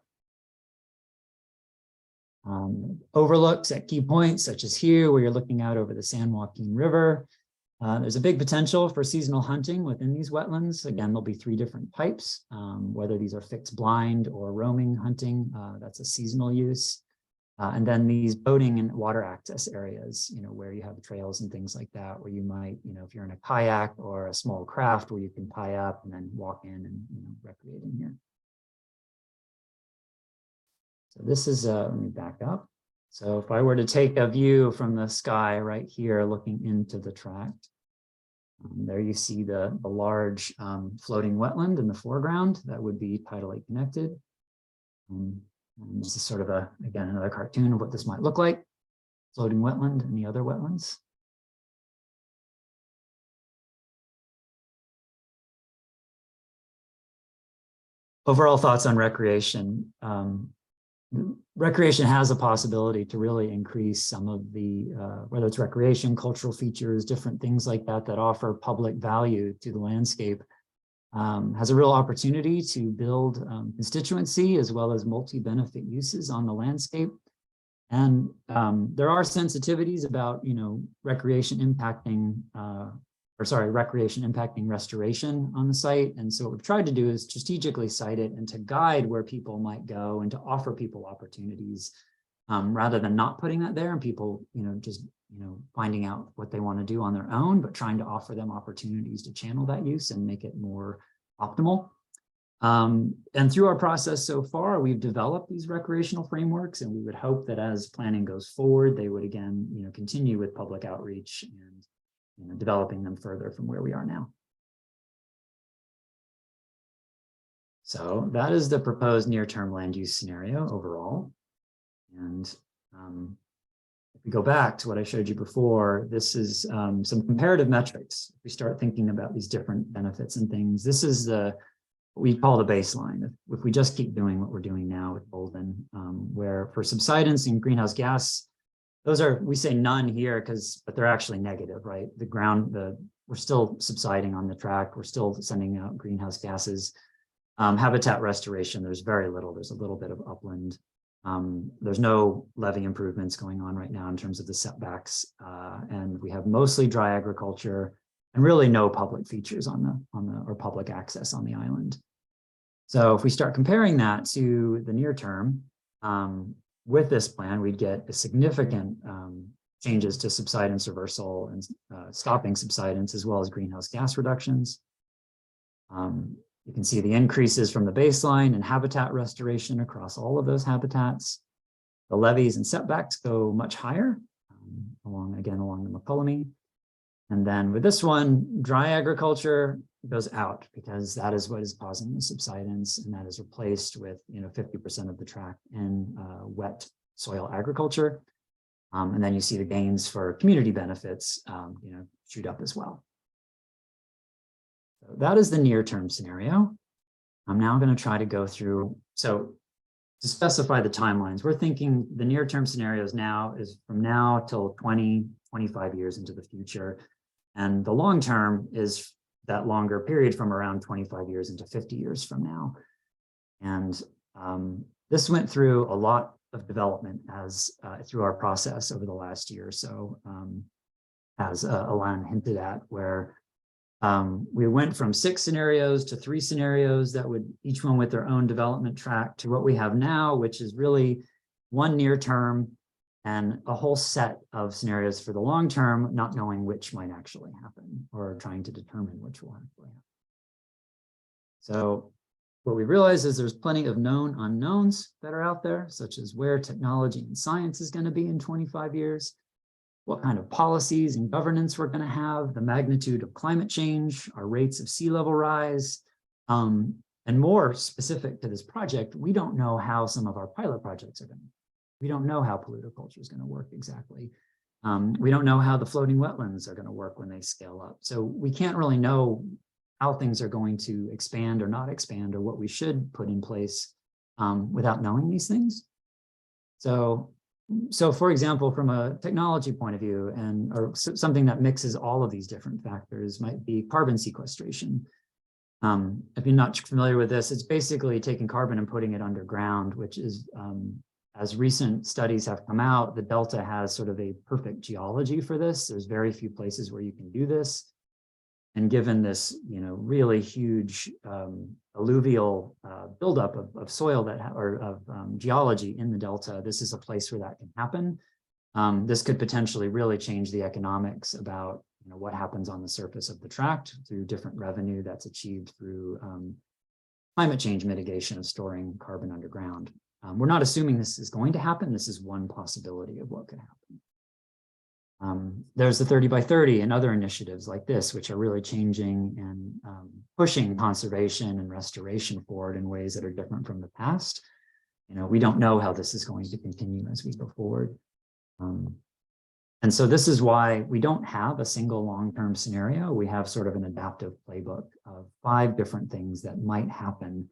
Overlooks at key points, such as here, where you're looking out over the San Joaquin River. There's a big potential for seasonal hunting within these wetlands. Again, there'll be 3 different types, whether these are fixed blind or roaming hunting, that's a seasonal use. And then these boating and water access areas, you know, where you have trails and things like that, where you might, you know, if you're in a kayak or a small craft where you can tie up and then walk in and, you know, recreate in here. So this is, let me back up. So if I were to take a view from the sky right here, looking into the tract, there you see the large floating wetland in the foreground that would be tidally connected. And this is sort of again, another cartoon of what this might look like. Floating wetland and the other wetlands. Overall thoughts on recreation. Recreation has a possibility to really increase some of the, whether it's recreation, cultural features, different things like that, that offer public value to the landscape, has a real opportunity to build constituency as well as multi-benefit uses on the landscape. And there are sensitivities about, recreation impacting, recreation impacting restoration on the site. And so what we've tried to do is strategically site it and to guide where people might go and to offer people opportunities rather than not putting that there and people, just, finding out what they want to do on their own, but trying to offer them opportunities to channel that use and make it more optimal. And through our process so far, we've developed these recreational frameworks, and we would hope that as planning goes forward, they would again, continue with public outreach and developing them further from where we are now. So that is the proposed near-term land use scenario overall. And if we go back to what I showed you before, this is some comparative metrics. If we start thinking about these different benefits and things, this is what we call the baseline. If we just keep doing what we're doing now with Bolden, where for subsidence and greenhouse gas, those are, we say none here but they're actually negative, right? We're still subsiding on the tract. We're still sending out greenhouse gases. Habitat restoration, there's very little. There's a little bit of upland. There's no levee improvements going on right now in terms of the setbacks. And we have mostly dry agriculture and really no public features or public access on the island. So if we start comparing that to the near term, with this plan, we'd get a significant changes to subsidence reversal and stopping subsidence, as well as greenhouse gas reductions. You can see the increases from the baseline and habitat restoration across all of those habitats. The levees and setbacks go much higher, along the McCullamy. And then with this one, dry agriculture goes out because that is what is causing the subsidence, and that is replaced with 50% of the tract in wet soil agriculture. And then you see the gains for community benefits shoot up as well. So that is the near-term scenario. I'm now going to try to go through, so to specify the timelines, we're thinking the near-term scenarios now is from now till 20, 25 years into the future. And the long-term is that longer period from around 25 years into 50 years from now. And this went through a lot of development through our process over the last year or so, as Alan hinted at, where we went from 6 scenarios to 3 scenarios that would each one with their own development track to what we have now, which is really one near term and a whole set of scenarios for the long term, not knowing which might actually happen or trying to determine which will actually happen. So what we realize is there's plenty of known unknowns that are out there, such as where technology and science is going to be in 25 years, what kind of policies and governance we're going to have, the magnitude of climate change, our rates of sea level rise, and more specific to this project, we don't know how some of our pilot projects are going to. We don't know how pollutoculture is going to work exactly. We don't know how the floating wetlands are going to work when they scale up. So we can't really know how things are going to expand or not expand, or what we should put in place without knowing these things. So for example, from a technology point of view, or something that mixes all of these different factors might be carbon sequestration. If you're not familiar with this, it's basically taking carbon and putting it underground, which is, as recent studies have come out, the Delta has sort of a perfect geology for this. There's very few places where you can do this. And given this, really huge alluvial buildup of soil of geology in the Delta, this is a place where that can happen. This could potentially really change the economics about what happens on the surface of the tract through different revenue that's achieved through climate change mitigation of storing carbon underground. We're not assuming this is going to happen. This is one possibility of what could happen. There's the 30 by 30 and other initiatives like this, which are really changing and pushing conservation and restoration forward in ways that are different from the past. We don't know how this is going to continue as we go forward. And so this is why we don't have a single long-term scenario. We have sort of an adaptive playbook of 5 different things that might happen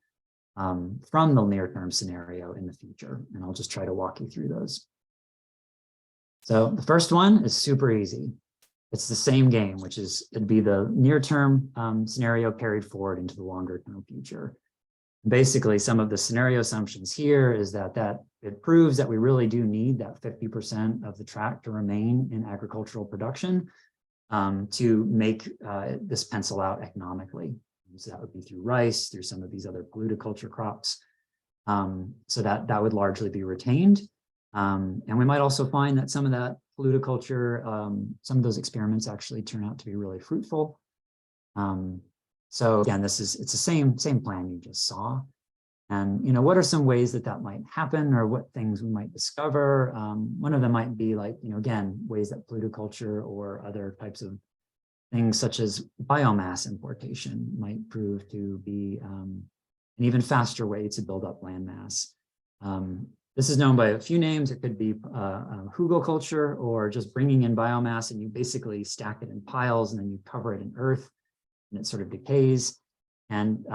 from the near-term scenario in the future. And I'll just try to walk you through those. So the first one is super easy. It's the same game, which is it'd be the near-term scenario carried forward into the longer-term future. Basically, some of the scenario assumptions here is that it proves that we really do need that 50% of the tract to remain in agricultural production to make this pencil out economically. So that would be through rice, through some of these other polluticulture crops. So that would largely be retained. And we might also find that some of that polluticulture, some of those experiments actually turn out to be really fruitful. So again, it's the same plan you just saw. And what are some ways that might happen, or what things we might discover? One of them might be like, again, ways that polluticulture or other types of things such as biomass importation might prove to be an even faster way to build up land mass. This is known by a few names. It could be hugelkultur, or just bringing in biomass and you basically stack it in piles and then you cover it in earth and it sort of decays. And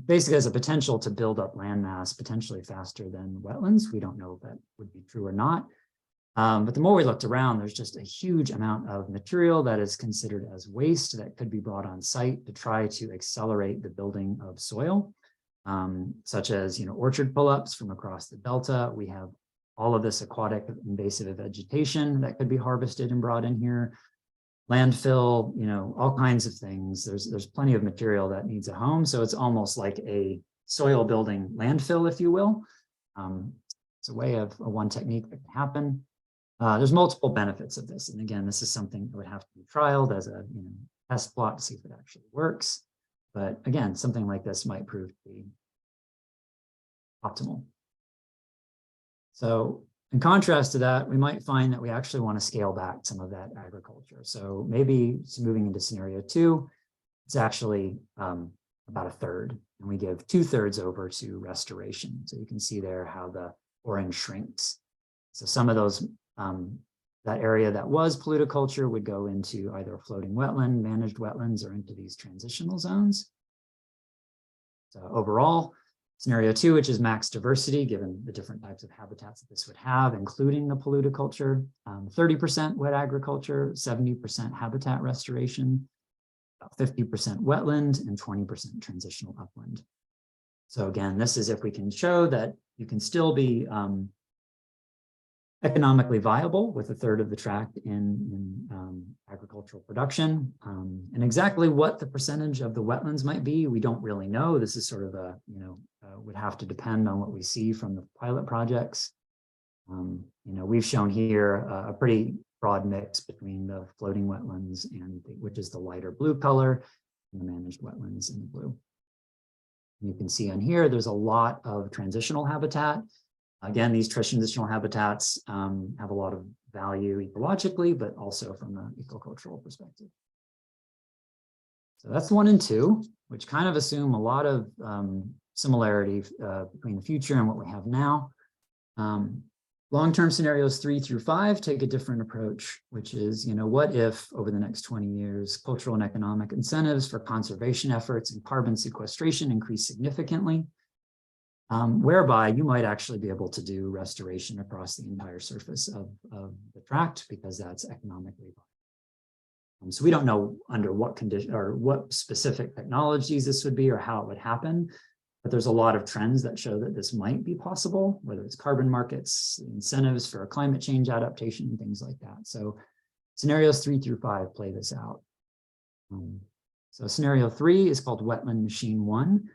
basically has a potential to build up land mass potentially faster than wetlands. We don't know if that would be true or not. But the more we looked around, there's just a huge amount of material that is considered as waste that could be brought on site to try to accelerate the building of soil. Such as orchard pull-ups from across the Delta. We have all of this aquatic invasive vegetation that could be harvested and brought in here. Landfill, all kinds of things. There's plenty of material that needs a home. So it's almost like a soil building landfill, if you will. It's a way of one technique that can happen. There's multiple benefits of this. And again, this is something that would have to be trialed as a test plot to see if it actually works. But again, something like this might prove to be optimal. So in contrast to that, we might find that we actually want to scale back some of that agriculture. So maybe moving into scenario 2, it's actually about a third, and we give 2/3 over to restoration. So you can see there how the orange shrinks. So some of those, that area that was polluticulture would go into either a floating wetland, managed wetlands, or into these transitional zones. So overall, scenario 2, which is max diversity, given the different types of habitats that this would have, including the polluticulture, 30% wet agriculture, 70% habitat restoration, about 50% wetland, and 20% transitional upland. So again, this is if we can show that you can still be economically viable with a third of the tract in agricultural production. And exactly what the percentage of the wetlands might be, we don't really know. This is sort of would have to depend on what we see from the pilot projects. We've shown here a pretty broad mix between the floating wetlands and which is the lighter blue color, and the managed wetlands in the blue. And you can see on here, there's a lot of transitional habitat. Again, these transitional habitats have a lot of value ecologically, but also from an ecocultural perspective. So that's 1 and 2, which kind of assume a lot of similarity between the future and what we have now. Long-term scenarios 3 through 5 take a different approach, which is, what if over the next 20 years, cultural and economic incentives for conservation efforts and carbon sequestration increase significantly? Whereby you might actually be able to do restoration across the entire surface of the tract, because that's economically viable. So we don't know under what condition or what specific technologies this would be or how it would happen, but there's a lot of trends that show that this might be possible, whether it's carbon markets, incentives for climate change adaptation, things like that. So scenarios 3 through 5 play this out. So scenario 3 is called Wetland Machine 1.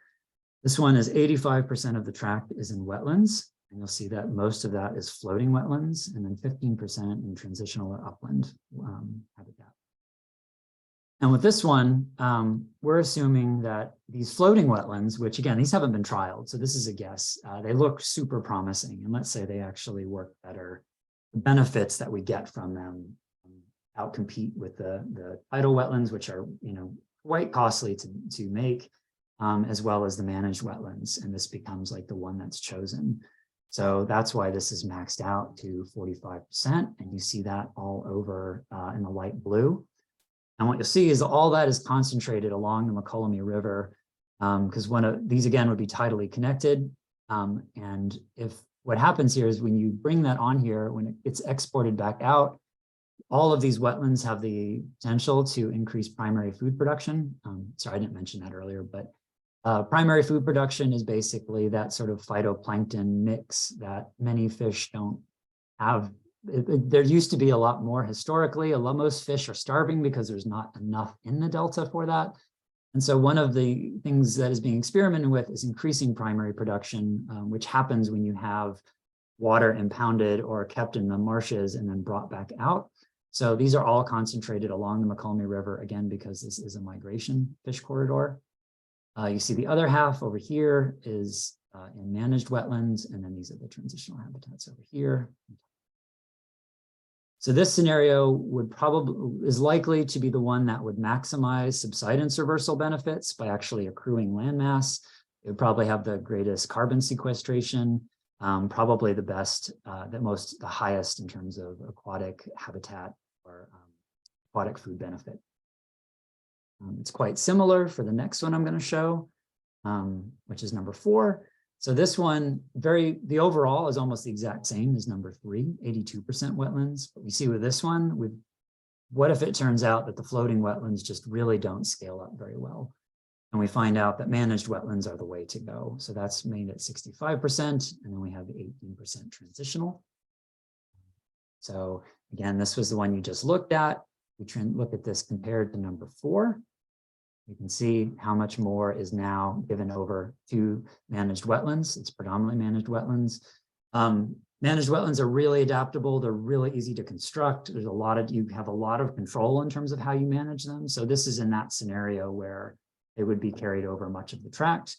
This one is 85% of the tract is in wetlands, and you'll see that most of that is floating wetlands, and then 15% in transitional or upland habitat. And with this one, we're assuming that these floating wetlands, which again, these haven't been trialed, so this is a guess, they look super promising. And let's say they actually work better. The benefits that we get from them outcompete with the tidal wetlands, which are, quite costly to make, as well as the managed wetlands. And this becomes like the one that's chosen. So that's why this is maxed out to 45%. And you see that all over in the light blue. And what you'll see is all that is concentrated along the Mokelumne River, because one of these, again, would be tidally connected. And if what happens here is when you bring that on here, when it gets exported back out, all of these wetlands have the potential to increase primary food production. Sorry, I didn't mention that earlier, but primary food production is basically that sort of phytoplankton mix that many fish don't have. There used to be a lot more historically. Most fish are starving because there's not enough in the Delta for that. And so one of the things that is being experimented with is increasing primary production, which happens when you have water impounded or kept in the marshes and then brought back out. So these are all concentrated along the Mokelumne River, again, because this is a migration fish corridor. You see the other half over here is in managed wetlands, and then these are the transitional habitats over here. So this scenario is likely to be the one that would maximize subsidence reversal benefits by actually accruing landmass. It would probably have the greatest carbon sequestration, probably the best, the highest in terms of aquatic habitat or aquatic food benefit. It's quite similar for the next one I'm going to show, which is number 4. So this one, the overall is almost the exact same as number 3, 82% wetlands. But we see with this one, what if it turns out that the floating wetlands just really don't scale up very well? And we find out that managed wetlands are the way to go. So that's made at 65%, and then we have the 18% transitional. So again, this was the one you just looked at. We look at this compared to number 4. You can see how much more is now given over to managed wetlands. It's predominantly managed wetlands. Managed wetlands are really adaptable. They're really easy to construct. You have a lot of control in terms of how you manage them. So this is in that scenario where they would be carried over much of the tract.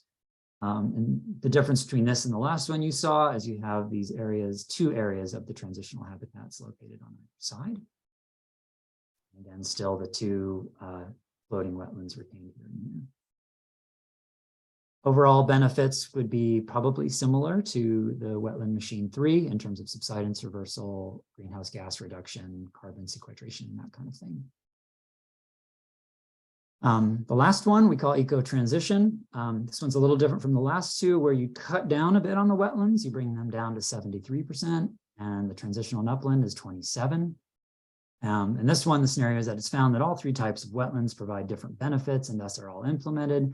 And the difference between this and the last one you saw is you have these areas, 2 areas of the transitional habitats located on either side. And then still the 2 floating wetlands retained here and here. Overall benefits would be probably similar to the wetland machine 3 in terms of subsidence reversal, greenhouse gas reduction, carbon sequestration, and that kind of thing. The last one we call eco-transition. This one's a little different from the last 2, where you cut down a bit on the wetlands, you bring them down to 73%, and the transitional and upland is 27%. And this one, the scenario is that it's found that all 3 types of wetlands provide different benefits and thus are all implemented.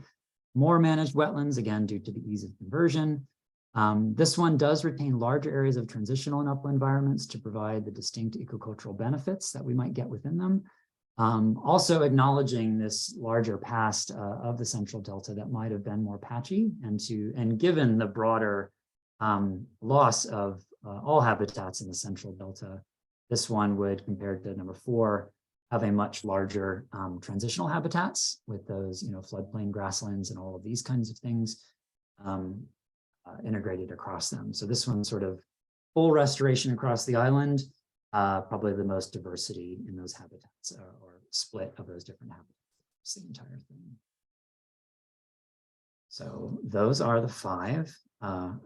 More managed wetlands, again, due to the ease of conversion. This one does retain larger areas of transitional and upland environments to provide the distinct ecological benefits that we might get within them. Also acknowledging this larger past of the Central Delta that might have been more patchy, and given the broader loss of all habitats in the Central Delta, this one would, compared to number 4, have a much larger transitional habitats with those, floodplain grasslands and all of these kinds of things integrated across them. So this one's sort of full restoration across the island, probably the most diversity in those habitats or split of those different habitats, the entire thing. So those are the 5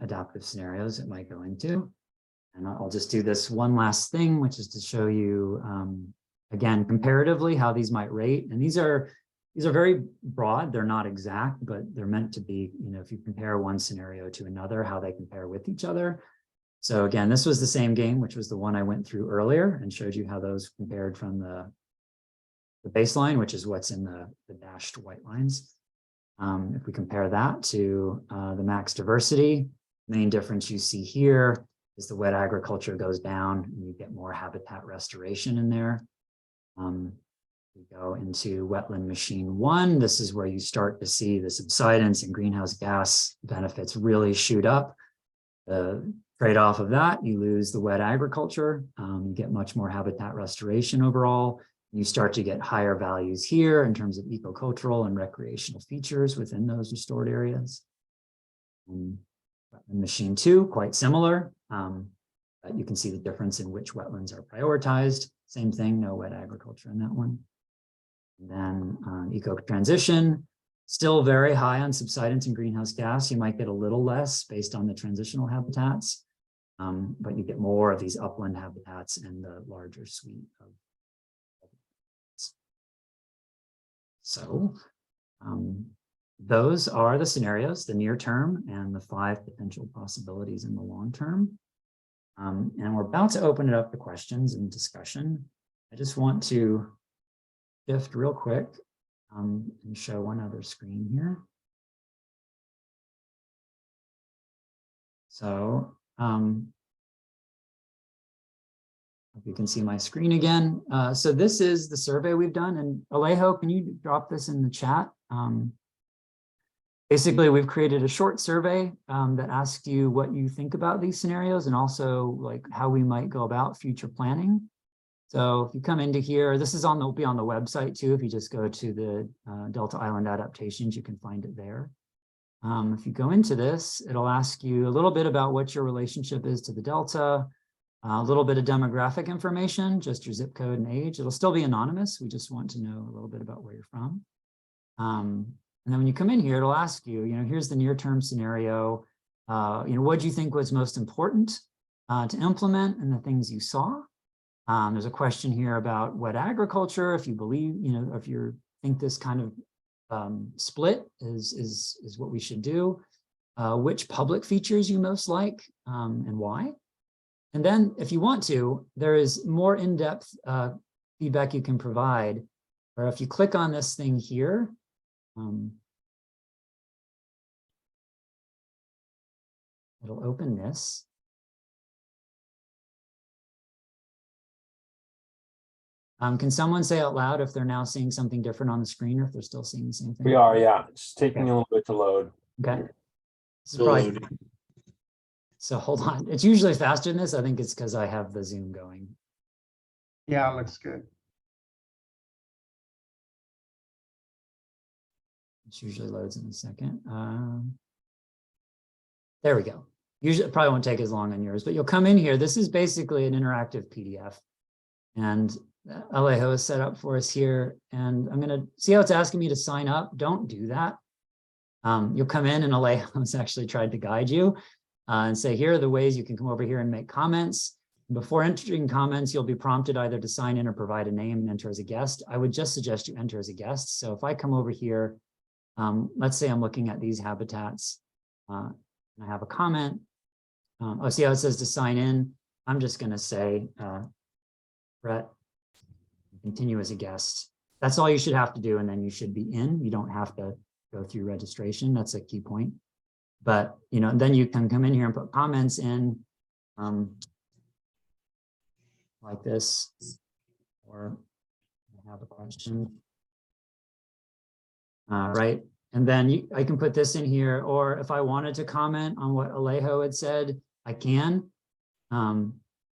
adaptive scenarios it might go into. And I'll just do this one last thing, which is to show you, again, comparatively how these might rate. And these are very broad. They're not exact, but they're meant to be, if you compare one scenario to another, how they compare with each other. So again, this was the same game, which was the one I went through earlier and showed you how those compared from the baseline, which is what's in the dashed white lines. If we compare that to the max diversity, main difference you see here is the wet agriculture goes down and you get more habitat restoration in there. We go into wetland machine 1. This is where you start to see the subsidence and greenhouse gas benefits really shoot up. The trade-off of that, you lose the wet agriculture. You get much more habitat restoration overall. You start to get higher values here in terms of ecocultural and recreational features within those restored areas. In machine 2, quite similar. You can see the difference in which wetlands are prioritized. Same thing, no wet agriculture in that one. And then eco-transition, still very high on subsidence and greenhouse gas. You might get a little less based on the transitional habitats, but you get more of these upland habitats in the larger suite of. So those are the scenarios, the near term and the 5 potential possibilities in the long term. And we're about to open it up to questions and discussion. I just want to shift real quick and show one other screen here. So if you can see my screen again. So this is the survey we've done, and Alejo, can you drop this in the chat? Basically, we've created a short survey that asks you what you think about these scenarios and also like how we might go about future planning. So if you come into here, this is will be on the website too. If you just go to the Delta Island Adaptations, you can find it there. If you go into this, it'll ask you a little bit about what your relationship is to the Delta, a little bit of demographic information, just your zip code and age. It'll still be anonymous. We just want to know a little bit about where you're from. And then when you come in here, it'll ask you, here's the near-term scenario. What do you think was most important to implement and the things you saw? There's a question here about wet agriculture. If you believe, if you think this kind of split is what we should do. Which public features you most like and why? And then if you want to, there is more in-depth feedback you can provide. Or if you click on this thing here, it'll open this. Can someone say out loud if they're now seeing something different on the screen or if they're still seeing the same thing? We are, yeah. It's taking a little bit to load. Okay. This is probably, so hold on. It's usually faster than this. I think it's because I have the Zoom going. Yeah, it looks good. It usually loads in a second. There we go. Usually, it probably won't take as long on yours, but you'll come in here. This is basically an interactive PDF. And Alejo is set up for us here. And I'm going to see how it's asking me to sign up. Don't do that. You'll come in and Alejo has actually tried to guide you and say, here are the ways you can come over here and make comments. Before entering comments, you'll be prompted either to sign in or provide a name and enter as a guest. I would just suggest you enter as a guest. So if I come over here, let's say I'm looking at these habitats and I have a comment. Oh, see how it says to sign in? I'm just going to say, Brett, continue as a guest. That's all you should have to do. And then you should be in. You don't have to go through registration. That's a key point. But, then you can come in here and put comments in like this, or I have a question. Right. And then I can put this in here, or if I wanted to comment on what Alejo had said, I can.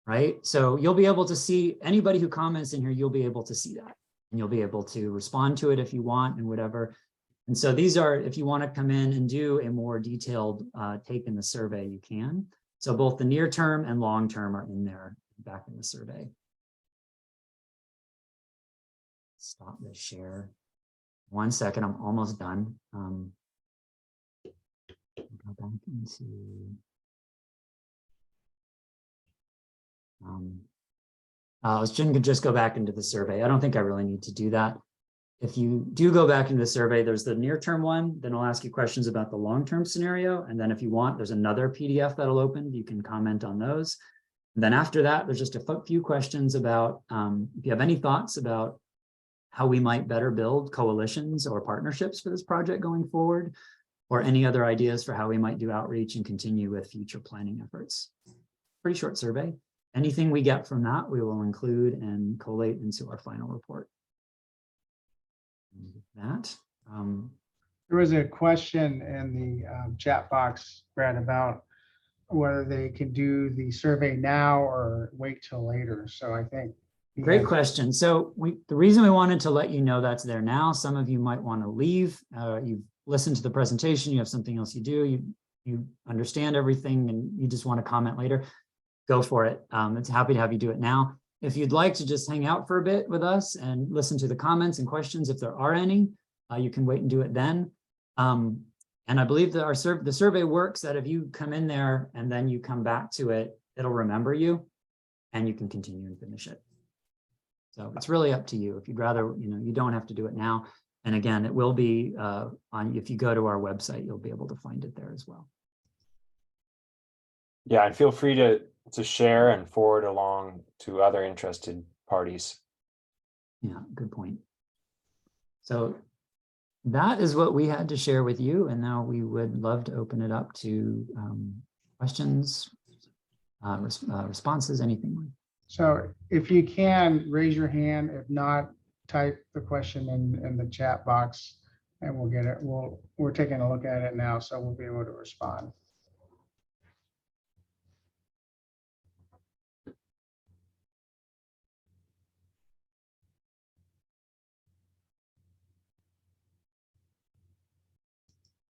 Right. So you'll be able to see anybody who comments in here, you'll be able to see that. And you'll be able to respond to it if you want and whatever. And so these are, if you want to come in and do a more detailed take in the survey, you can. So both the near term and long term are in there back in the survey. Stop the share. 1 second, I'm almost done. Go back into I was going to just go back into the survey. I don't think I really need to do that. If you do go back into the survey, there's the near-term one, then I'll ask you questions about the long-term scenario. And then if you want, there's another PDF that'll open. You can comment on those. And then after that, there's just a few questions about if you have any thoughts about how we might better build coalitions or partnerships for this project going forward, or any other ideas for how we might do outreach and continue with future planning efforts. Pretty short survey. Anything we get from that, we will include and collate into our final report. And with that, there was a question in the chat box, Brad, about whether they could do the survey now or wait till later. So I think Great Yeah. question. So the reason we wanted to let you know that's there now, some of you might want to leave. You've listened to the presentation, you have something else you do, you understand everything and you just want to comment later, go for it. It's happy to have you do it now. If you'd like to just hang out for a bit with us and listen to the comments and questions, if there are any, you can wait and do it then. And I believe that the survey works that if you come in there and then you come back to it, it'll remember you and you can continue and finish it. So it's really up to you. If you'd rather, you don't have to do it now. And again, it will be if you go to our website, you'll be able to find it there as well. Yeah, and feel free to share and forward along to other interested parties. Yeah, good point. So that is what we had to share with you. And now we would love to open it up to questions, responses, anything. So if you can, raise your hand. If not, type the question in the chat box and we'll get it. We're taking a look at it now, so we'll be able to respond.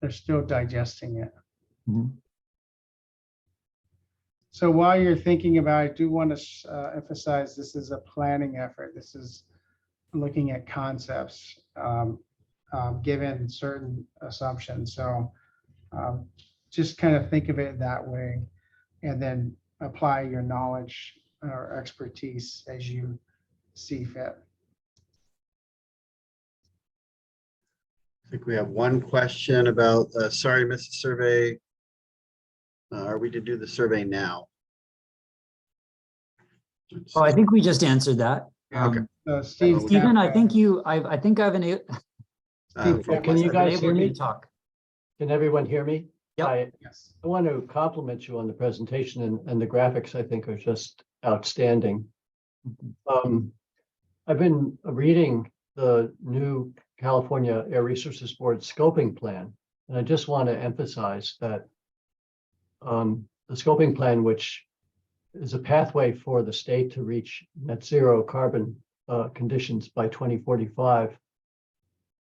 They're still digesting it. Mhm. So while you're thinking about it, I do want to emphasize this is a planning effort. This is looking at concepts given certain assumptions. So just kind of think of it that way and then apply your knowledge or expertise as you see fit. I think we have one question about, sorry, missed the survey. Are we to do the survey now? Oh, I think we just answered that. Okay. So Steve, Stephen, I think I think I've enabled. Can you guys hear me? Talk. Can everyone hear me? Yep. yes. I want to compliment you on the presentation and the graphics I think are just outstanding. I've been reading the new California Air Resources Board scoping plan, and I just want to emphasize that the scoping plan, which is a pathway for the state to reach net zero carbon conditions by 2045,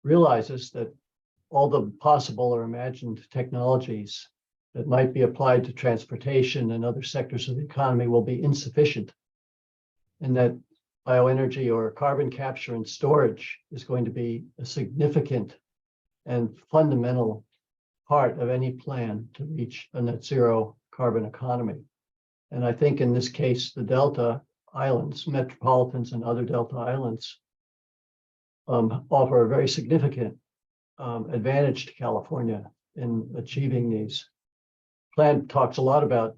realizes that all the possible or imagined technologies that might be applied to transportation and other sectors of the economy will be insufficient, and that bioenergy or carbon capture and storage is going to be a significant and fundamental part of any plan to reach a net zero carbon economy. And I think in this case, the Delta Islands, metropolitans and other Delta Islands offer a very significant advantage to California in achieving these. Plan talks a lot about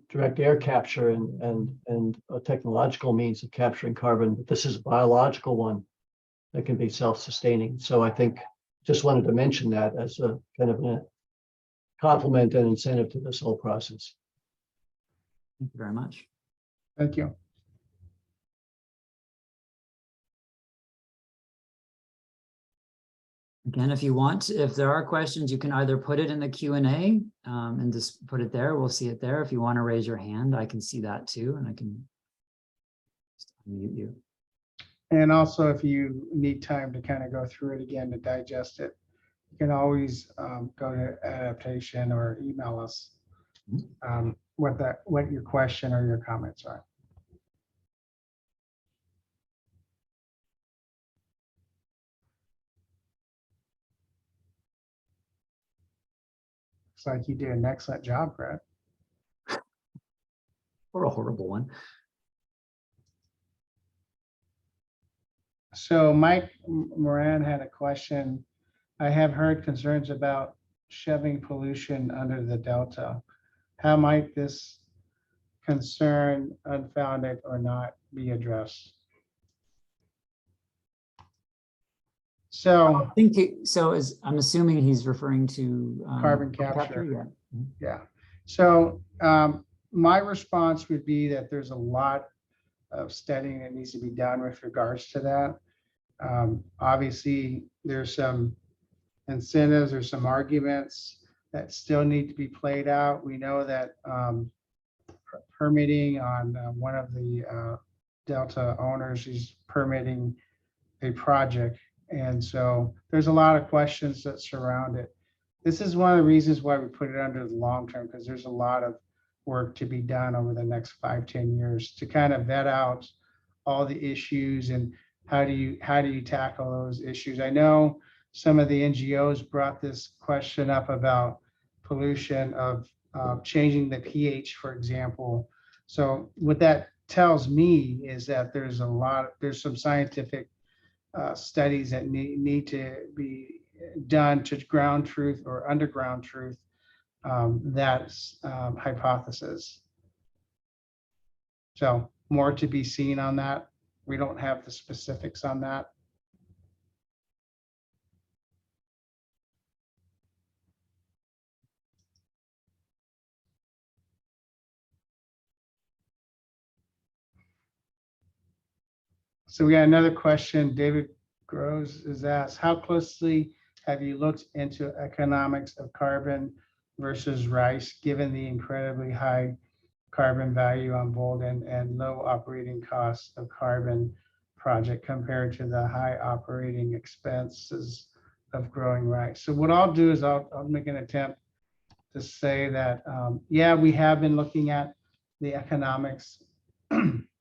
direct air capture and a technological means of capturing carbon, but this is a biological one that can be self-sustaining. So I think just wanted to mention that as a kind of a compliment and incentive to this whole process. Thank you very much. Thank you. Again, if you want, if there are questions, you can either put it in the Q&A and just put it there. We'll see it there. If you want to raise your hand, I can see that too, and I can just unmute you. And also, if you need time to kind of go through it again to digest it, you can always go to adaptation or email us what your question or your comments are. Looks like you did an excellent job, Brett. Or a horrible one. So Mike Moran had a question. I have heard concerns about shoving pollution under the Delta. How might this concern, unfounded or not, be addressed? So I think I'm assuming he's referring to carbon capture. Yeah. Yeah. So my response would be that there's a lot of studying that needs to be done with regards to that. Obviously, there's some incentives or some arguments that still need to be played out. We know that permitting on one of the Delta owners. He's permitting a project. And so there's a lot of questions that surround it. This is one of the reasons why we put it under the long term, because there's a lot of work to be done over the next 5-10 years to kind of vet out all the issues and how do you tackle those issues. I know some of the NGOs brought this question up about pollution of changing the pH, for example. So what that tells me is that there's some scientific studies that need to be done to ground truth or underground truth that hypothesis. So more to be seen on that. We don't have the specifics on that. So we got another question. David Groves is asked, how closely have you looked into economics of carbon versus rice, given the incredibly high carbon value on Bolden and low operating costs of carbon project compared to the high operating expenses of growing rice? So what I'll do is I'll make an attempt to say that, yeah, we have been looking at the economics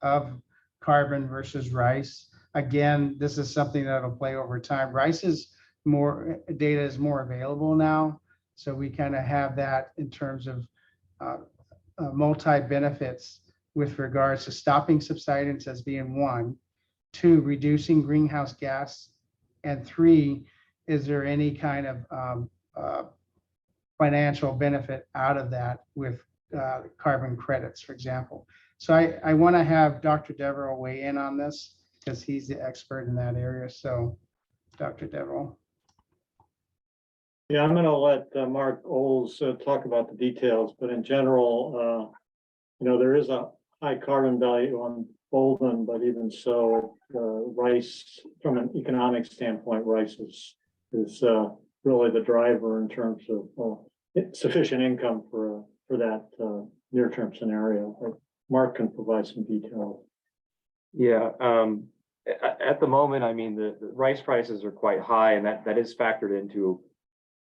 of carbon versus rice. Again, this is something that'll play over time. Rice is more, data is more available now. So we kind of have that in terms of multi-benefits with regards to stopping subsidence as being 1, 2, reducing greenhouse gas, and 3, is there any kind of financial benefit out of that with carbon credits, for example. So I want to have Dr. Deverell weigh in on this because he's the expert in that area. So Dr. Deverell. Yeah, I'm going to let Mark Olds talk about the details, but in general, there is a high carbon value on Bolden, but even so, rice, from an economic standpoint, rice is really the driver in terms of sufficient income for that near-term scenario. But Mark can provide some details. Yeah, at the moment, I mean, the rice prices are quite high, and that is factored into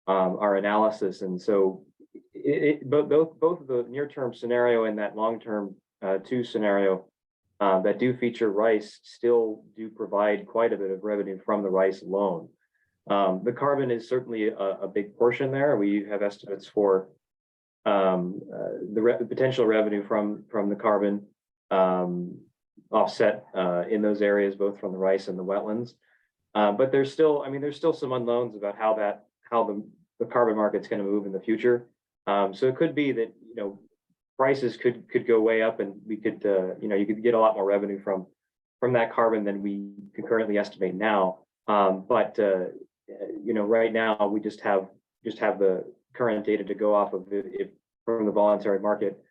our analysis. And so both of the near-term scenario and that long-term 2 scenario that do feature rice still do provide quite a bit of revenue from the rice alone. The carbon is certainly a big portion there. We have estimates for the potential revenue from the carbon offset in those areas, both from the rice and the wetlands. But there's still some unknowns about how the carbon market's going to move in the future. So it could be that prices could go way up, and we could you could get a lot more revenue from that carbon than we could currently estimate now. But right now we just have the current data to go off of from the voluntary market.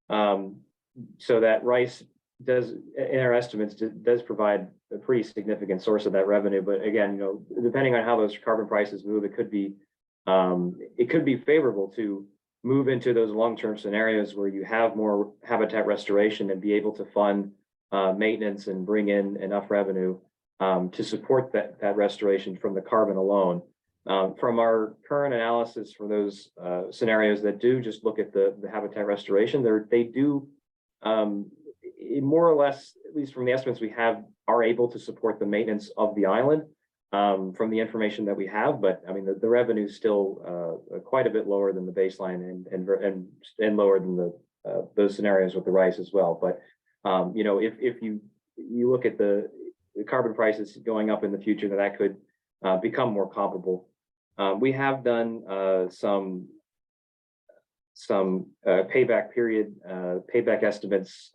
So that rice does, in our estimates, does provide a pretty significant source of that revenue. But again, depending on how those carbon prices move, it could be favorable to move into those long-term scenarios where you have more habitat restoration and be able to fund maintenance and bring in enough revenue to support that restoration from the carbon alone. From our current analysis for those scenarios that do just look at the habitat restoration, they do more or less, at least from the estimates we have, are able to support the maintenance of the island from the information that we have. But I mean, the revenue is still quite a bit lower than the baseline and lower than those scenarios with the rice as well. But if you look at the carbon prices going up in the future, that could become more comparable. We have done some payback period, payback estimates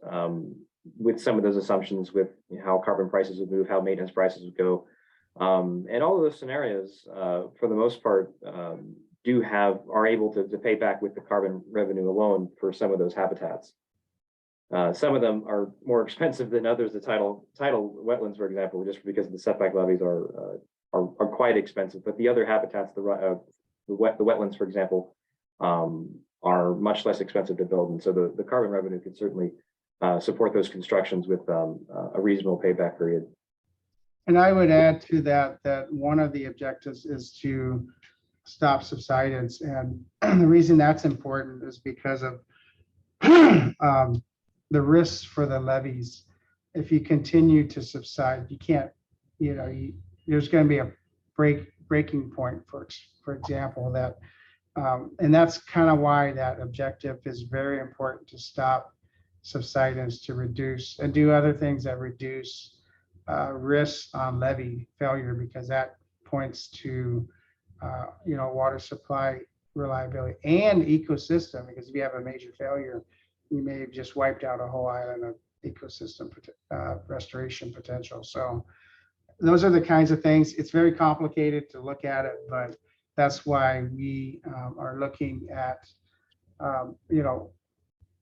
with some of those assumptions with how carbon prices would move, how maintenance prices would go. And all of those scenarios, for the most part, are able to pay back with the carbon revenue alone for some of those habitats. Some of them are more expensive than others. The tidal wetlands, for example, just because the setback levies are quite expensive. But the other habitats, the wetlands, for example, are much less expensive to build, and so the carbon revenue could certainly support those constructions with a reasonable payback period. And I would add to that, that one of the objectives is to stop subsidence. And the reason that's important is because of the risks for the levees. If you continue to subside, you can't, there's going to be a breaking point, for example, that, and that's kind of why that objective is very important, to stop subsidence, to reduce and do other things that reduce risks on levee failure, because that points to water supply reliability and ecosystem, because if you have a major failure, you may have just wiped out a whole island of ecosystem restoration potential. So those are the kinds of things. It's very complicated to look at it, but that's why we are looking at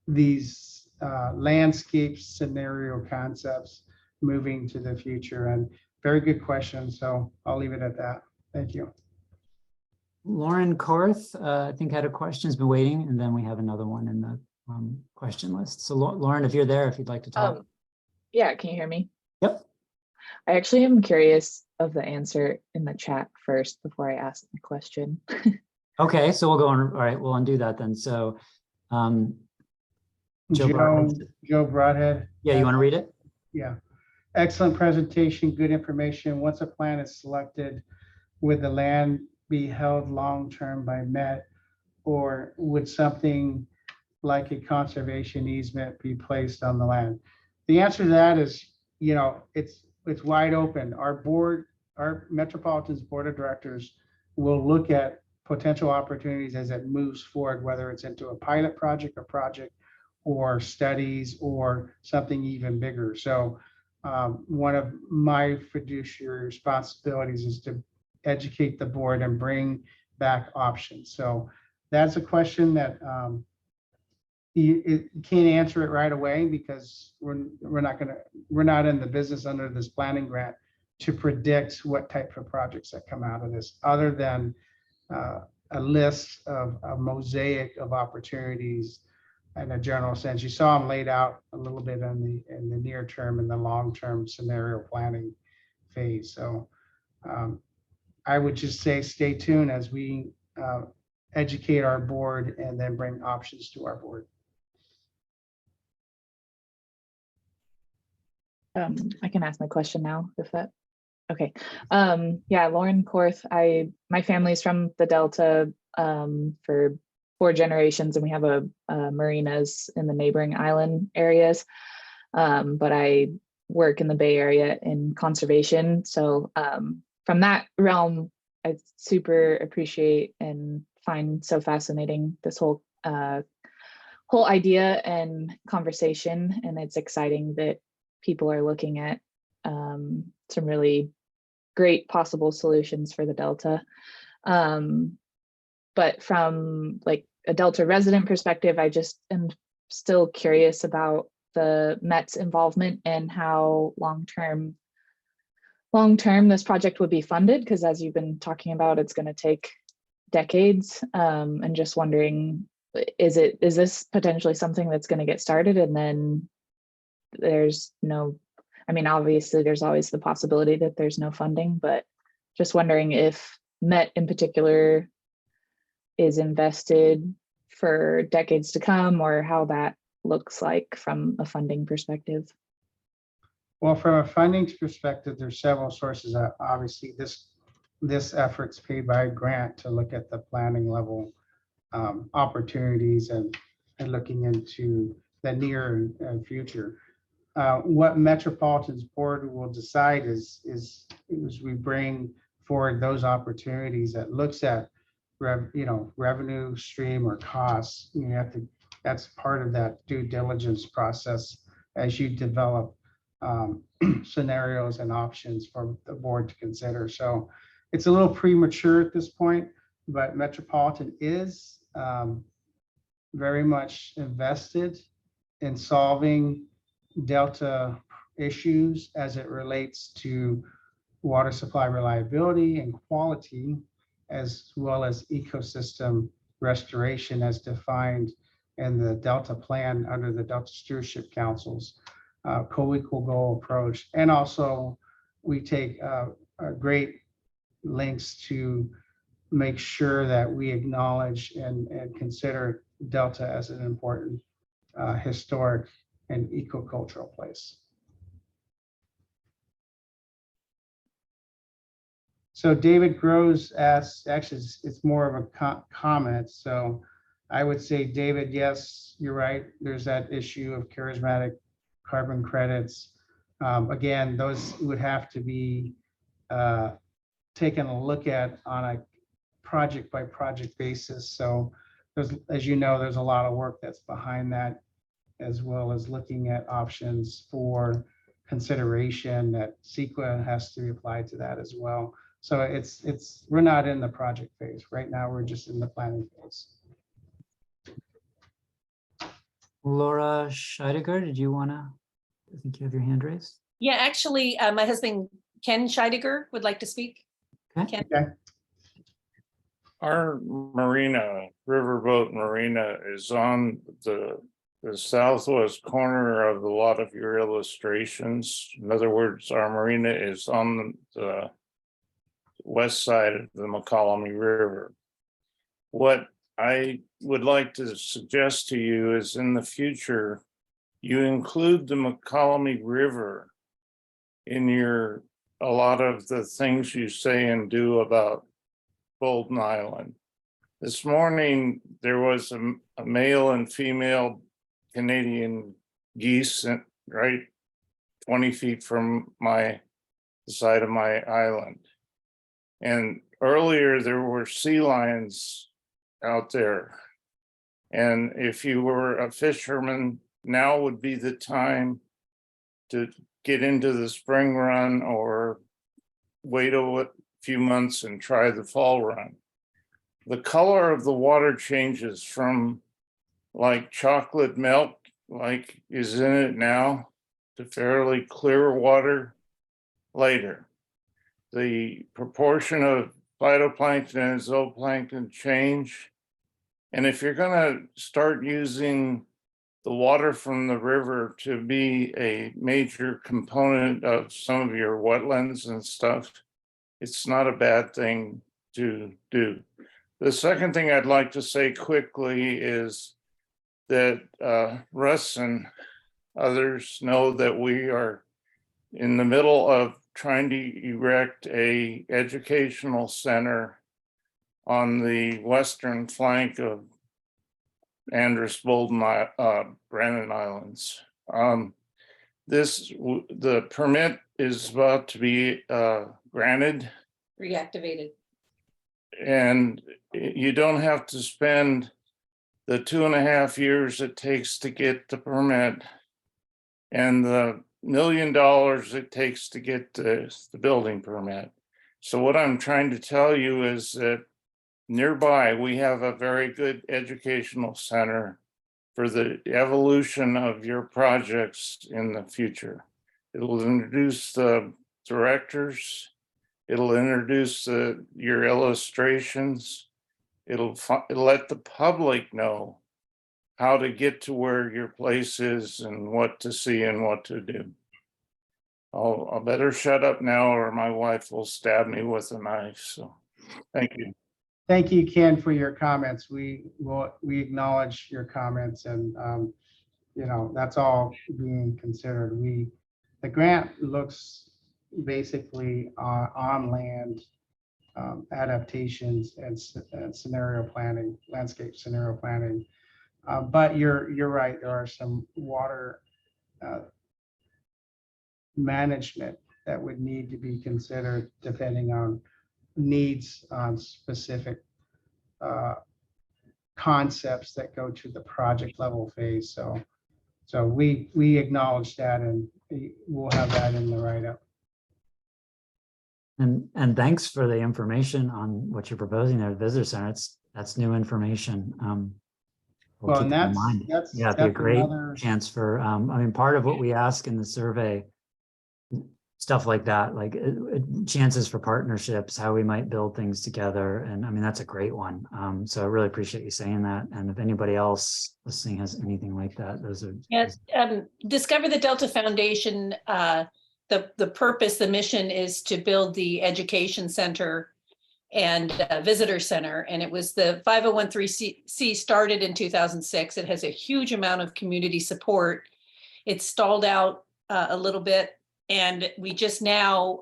these landscape scenario concepts moving to the future. And very good question. So I'll leave it at that. Thank you. Lauren Korth, I think had a question, has been waiting, and then we have another one in the question list. So Lauren, if you're there, if you'd like to talk. Yeah, can you hear me? Yep. I actually am curious of the answer in the chat first before I ask the question. Okay, so we'll go on. All right, we'll undo that then. So Joe Broadhead. Yeah, you want to read it? Yeah. Excellent presentation, good information. Once a plan is selected, would the land be held long-term by Met, or would something like a conservation easement be placed on the land? The answer to that is, it's wide open. Our Metropolitan's Board of Directors will look at potential opportunities as it moves forward, whether it's into a pilot project or studies or something even bigger. So one of my fiduciary responsibilities is to educate the board and bring back options. So that's a question that you can't answer it right away, because we're not in the business under this planning grant to predict what type of projects that come out of this, other than a list of a mosaic of opportunities in a general sense. You saw them laid out a little bit in the near term and the long term scenario planning phase. So I would just say stay tuned as we educate our board and then bring options to our board. I can ask my question now, if that, okay. Yeah, Lauren Korth, my family's from the Delta for 4 generations, and we have a marinas in the neighboring island areas. But I work in the Bay Area in conservation. So from that realm, I super appreciate and find so fascinating this whole idea and conversation. And it's exciting that people are looking at some really great possible solutions for the Delta. But from like a Delta resident perspective, I just am still curious about the Met's involvement and how long-term this project would be funded, because as you've been talking about, it's going to take decades. And just wondering, is this potentially something that's going to get started and then there's no, I mean, obviously there's always the possibility that there's no funding, but just wondering if Met in particular is invested for decades to come, or how that looks like from a funding perspective. Well, from a funding perspective, there's several sources. Obviously, this effort's paid by a grant to look at the planning level opportunities and looking into the near and future. What Metropolitan's board will decide is we bring forward those opportunities that looks at revenue stream or costs. You have to, that's part of that due diligence process as you develop scenarios and options for the board to consider. So it's a little premature at this point, but Metropolitan is very much invested in solving Delta issues as it relates to water supply reliability and quality, as well as ecosystem restoration as defined and the Delta plan under the Delta Stewardship Council's co-equal goal approach. And also we take great lengths to make sure that we acknowledge and consider Delta as an important historic and ecocultural place. So David Groves asks, actually, it's more of a comment. So I would say, David, yes, you're right. There's that issue of charismatic carbon credits. Again, those would have to be taken a look at on a project by project basis. So there's, as you know, there's a lot of work that's behind that, as well as looking at options for consideration that CEQA has to be applied to that as well. So we're not in the project phase. Right now, we're just in the planning phase. Laura Scheidegger, did you want to, I think you have your hand raised. Yeah, actually, my husband, Ken Scheidegger, would like to speak. Okay. Ken? Okay. Our marina, Riverboat Marina, is on the southwest corner of a lot of your illustrations. In other words, our marina is on the west side of the McCollum River. What I would like to suggest to you is in the future, you include the McCollum River in a lot of the things you say and do about Bolden Island. This morning, there was a male and female Canadian geese right 20 feet from the side of my island. And earlier there were sea lions out there. And if you were a fisherman, now would be the time to get into the spring run or wait a few months and try the fall run. The color of the water changes from like chocolate milk, like is in it now, to fairly clear water later. The proportion of phytoplankton and zooplankton change. And if you're gonna start using the water from the river to be a major component of some of your wetlands and stuff, it's not a bad thing to do. The second thing I'd like to say quickly is that Russ and others know that we are in the middle of trying to erect a educational center on the western flank of Andros, Bolden, Brandon Islands. The permit is about to be granted. Reactivated. And you don't have to spend the 2.5 years it takes to get the permit and the $1 million it takes to get the building permit. So what I'm trying to tell you is that nearby, we have a very good educational center for the evolution of your projects in the future. It will introduce the directors. It'll introduce your illustrations. It'll let the public know how to get to where your place is and what to see and what to do. I'll better shut up now or my wife will stab me with a knife. So thank you. Thank you, Ken, for your comments. We acknowledge your comments, and that's all being considered. The grant looks basically on land adaptations and scenario planning, landscape scenario planning. But you're right. There are some water management that would need to be considered depending on needs on specific concepts that go to the project level phase. So we acknowledge that, and we'll have that in the write-up. And thanks for the information on what you're proposing there at the Visitor Center. That's new information. We'll keep that in mind. It'd be a great chance for, part of what we ask in the survey, stuff like that, like chances for partnerships, how we might build things together. And I mean, that's a great one. So I really appreciate you saying that. And if anybody else listening has anything like that, those are. Yes, Discover the Delta Foundation, the purpose, the mission is to build the education center and visitor center. And it was the 501(c) started in 2006. It has a huge amount of community support. It stalled out a little bit. And we just now,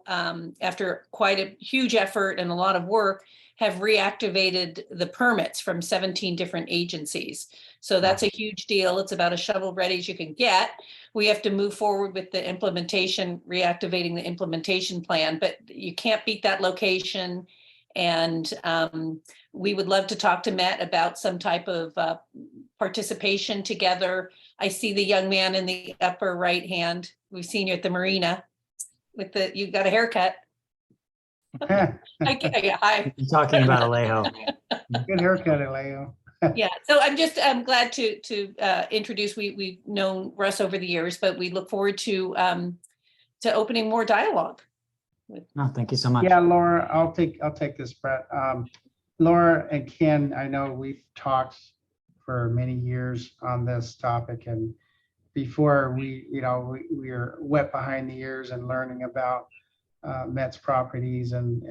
after quite a huge effort and a lot of work, have reactivated the permits from 17 different agencies. So that's a huge deal. It's about as shovel ready as you can get. We have to move forward with the implementation, reactivating the implementation plan, but you can't beat that location. And we would love to talk to Matt about some type of participation together. I see the young man in the upper right hand. We've seen you at the marina with you got a haircut. Hi. You're talking about Alejo. Good haircut, Alejo. Yeah, so I'm glad to introduce, we've known Russ over the years, but we look forward to opening more dialogue. No, thank you so much. Yeah, Laura, I'll take this, Brett. Laura and Ken, I know we've talked for many years on this topic, and before we are wet behind the ears and learning about Met's properties and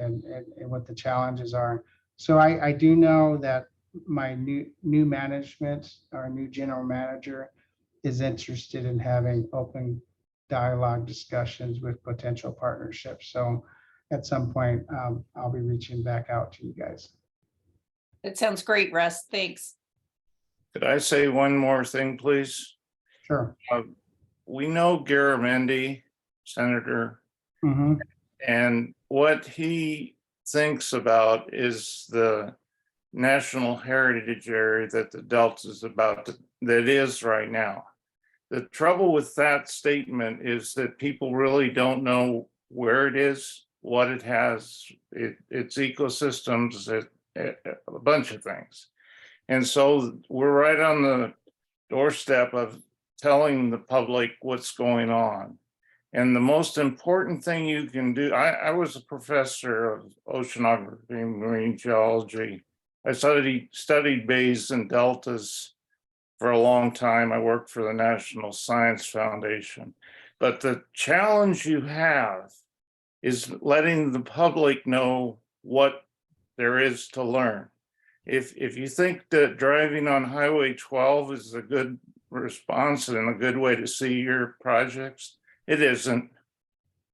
what the challenges are. So I do know that my new management, our new general manager, is interested in having open dialogue discussions with potential partnerships. So at some point, I'll be reaching back out to you guys. That sounds great, Russ. Thanks. Could I say one more thing, please? Sure. We know Garamendi, Senator, and what he thinks about is the national heritage area that the Delta is that is right now. The trouble with that statement is that people really don't know where it is, what it has, its ecosystems, a bunch of things. And so we're right on the doorstep of telling the public what's going on. And the most important thing you can do, I was a professor of oceanography and marine geology. I studied bays and deltas for a long time. I worked for the National Science Foundation. But the challenge you have is letting the public know what there is to learn. If you think that driving on Highway 12 is a good response and a good way to see your projects, it isn't.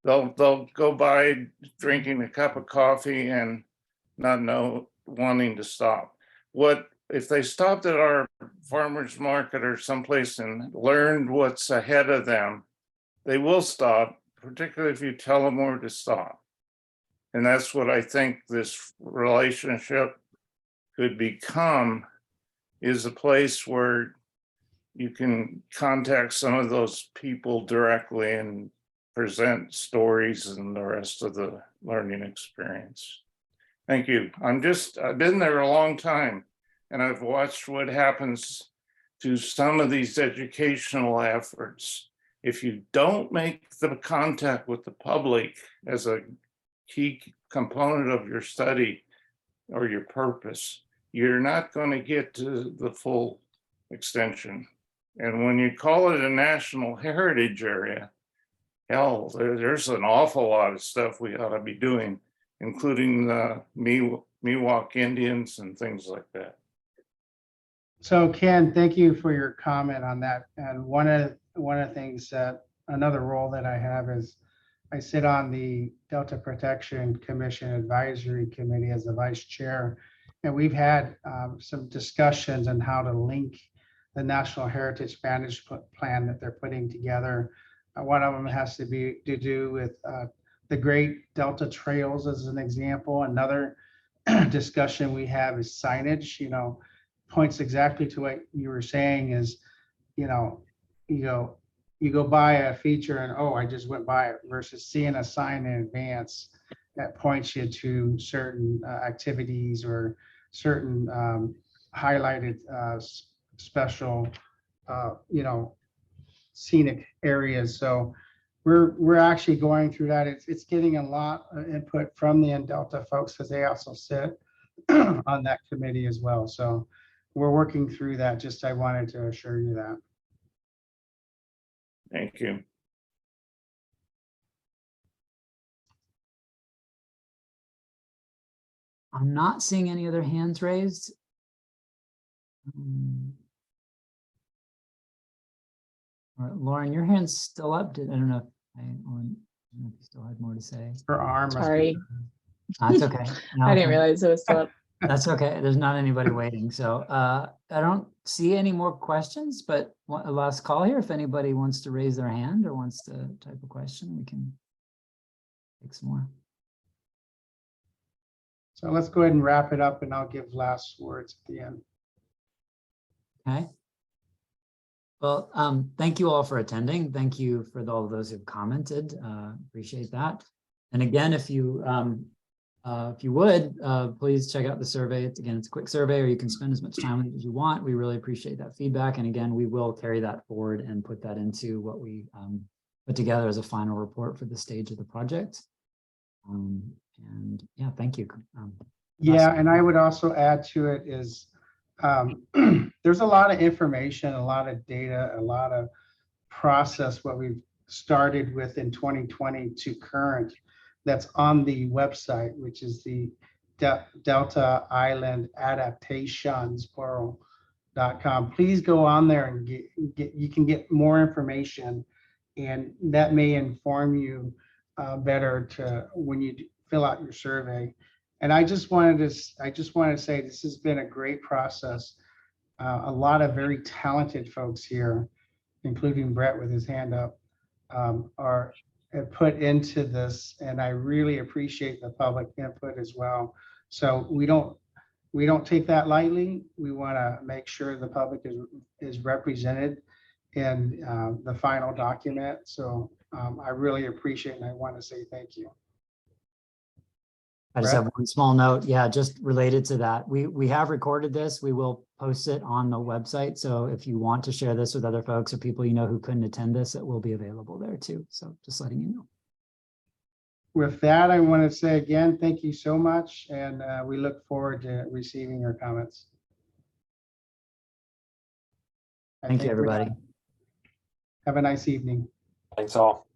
They'll go by drinking a cup of coffee and not wanting to stop. What if they stopped at our farmers market or someplace and learned what's ahead of them, they will stop, particularly if you tell them where to stop. And that's what I think this relationship could become, is a place where you can contact some of those people directly and present stories and the rest of the learning experience. Thank you. I've been there a long time, and I've watched what happens to some of these educational efforts. If you don't make the contact with the public as a key component of your study or your purpose, you're not going to get to the full extension. And when you call it a national heritage area, hell, there's an awful lot of stuff we ought to be doing, including the Miwok Indians and things like that. So Ken, thank you for your comment on that. And one of the things that another role that I have is I sit on the Delta Protection Commission Advisory Committee as the vice chair. And we've had some discussions on how to link the National Heritage Management Plan that they're putting together. One of them has to do with the Great Delta Trails as an example. Another discussion we have is signage, points exactly to what you were saying is, you go by a feature and, oh, I just went by it, versus seeing a sign in advance that points you to certain activities or certain highlighted special, scenic areas. So we're actually going through that. It's getting a lot of input from the Delta folks because they also sit on that committee as well. So we're working through that. Just I wanted to assure you that. Thank you. I'm not seeing any other hands raised. All right, Lauren, your hand's still up. I don't know if you still had more to say. Her arm. must be- Sorry, That's okay. No, I didn't realize it was still up. That's okay. There's not anybody waiting. So I don't see any more questions, but a last call here. If anybody wants to raise their hand or wants to type a question, we can take some more. So let's go ahead and wrap it up and I'll give last words at the end. Okay. Well, thank you all for attending. Thank you for all of those who've commented. Appreciate that. And again, if you would, please check out the survey. It's a quick survey, or you can spend as much time with it as you want. We really appreciate that feedback. And again, we will carry that forward and put that into what we put together as a final report for the stage of the project. And yeah, thank you. Yeah, and I would also add to it is there's a lot of information, a lot of data, a lot of process what we've started with in 2020 to current that's on the website, which is the Delta Island Adaptations plural.com. Please go on there and you can get more information, and that may inform you better to when you fill out your survey. And I just wanted to say this has been a great process. A lot of very talented folks here, including Brett with his hand up, are put into this, and I really appreciate the public input as well. So we don't take that lightly. We want to make sure the public is represented in the final document. So I really appreciate it, and I want to say thank you. I just have one small note. Yeah, just related to that. We have recorded this. We will post it on the website. So if you want to share this with other folks or people you know who couldn't attend this, it will be available there too. So just letting you know. With that, I want to say again, thank you so much. And we look forward to receiving your comments. Thank you, everybody. Have a nice evening. Thanks all.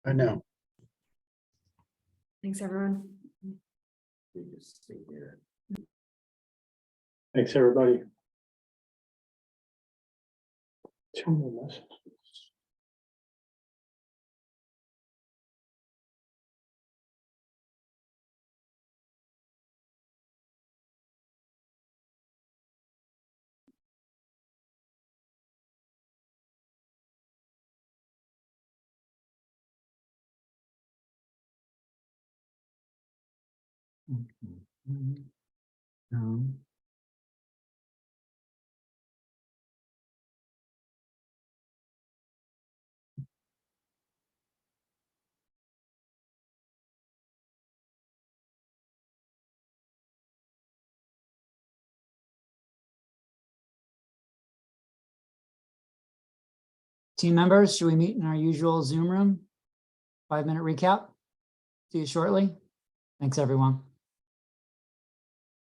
I know. Thanks, everyone. Thanks, everybody. 2 more messages. Team members, should we meet in our usual Zoom room? 5-minute recap. See you shortly. Thanks, everyone.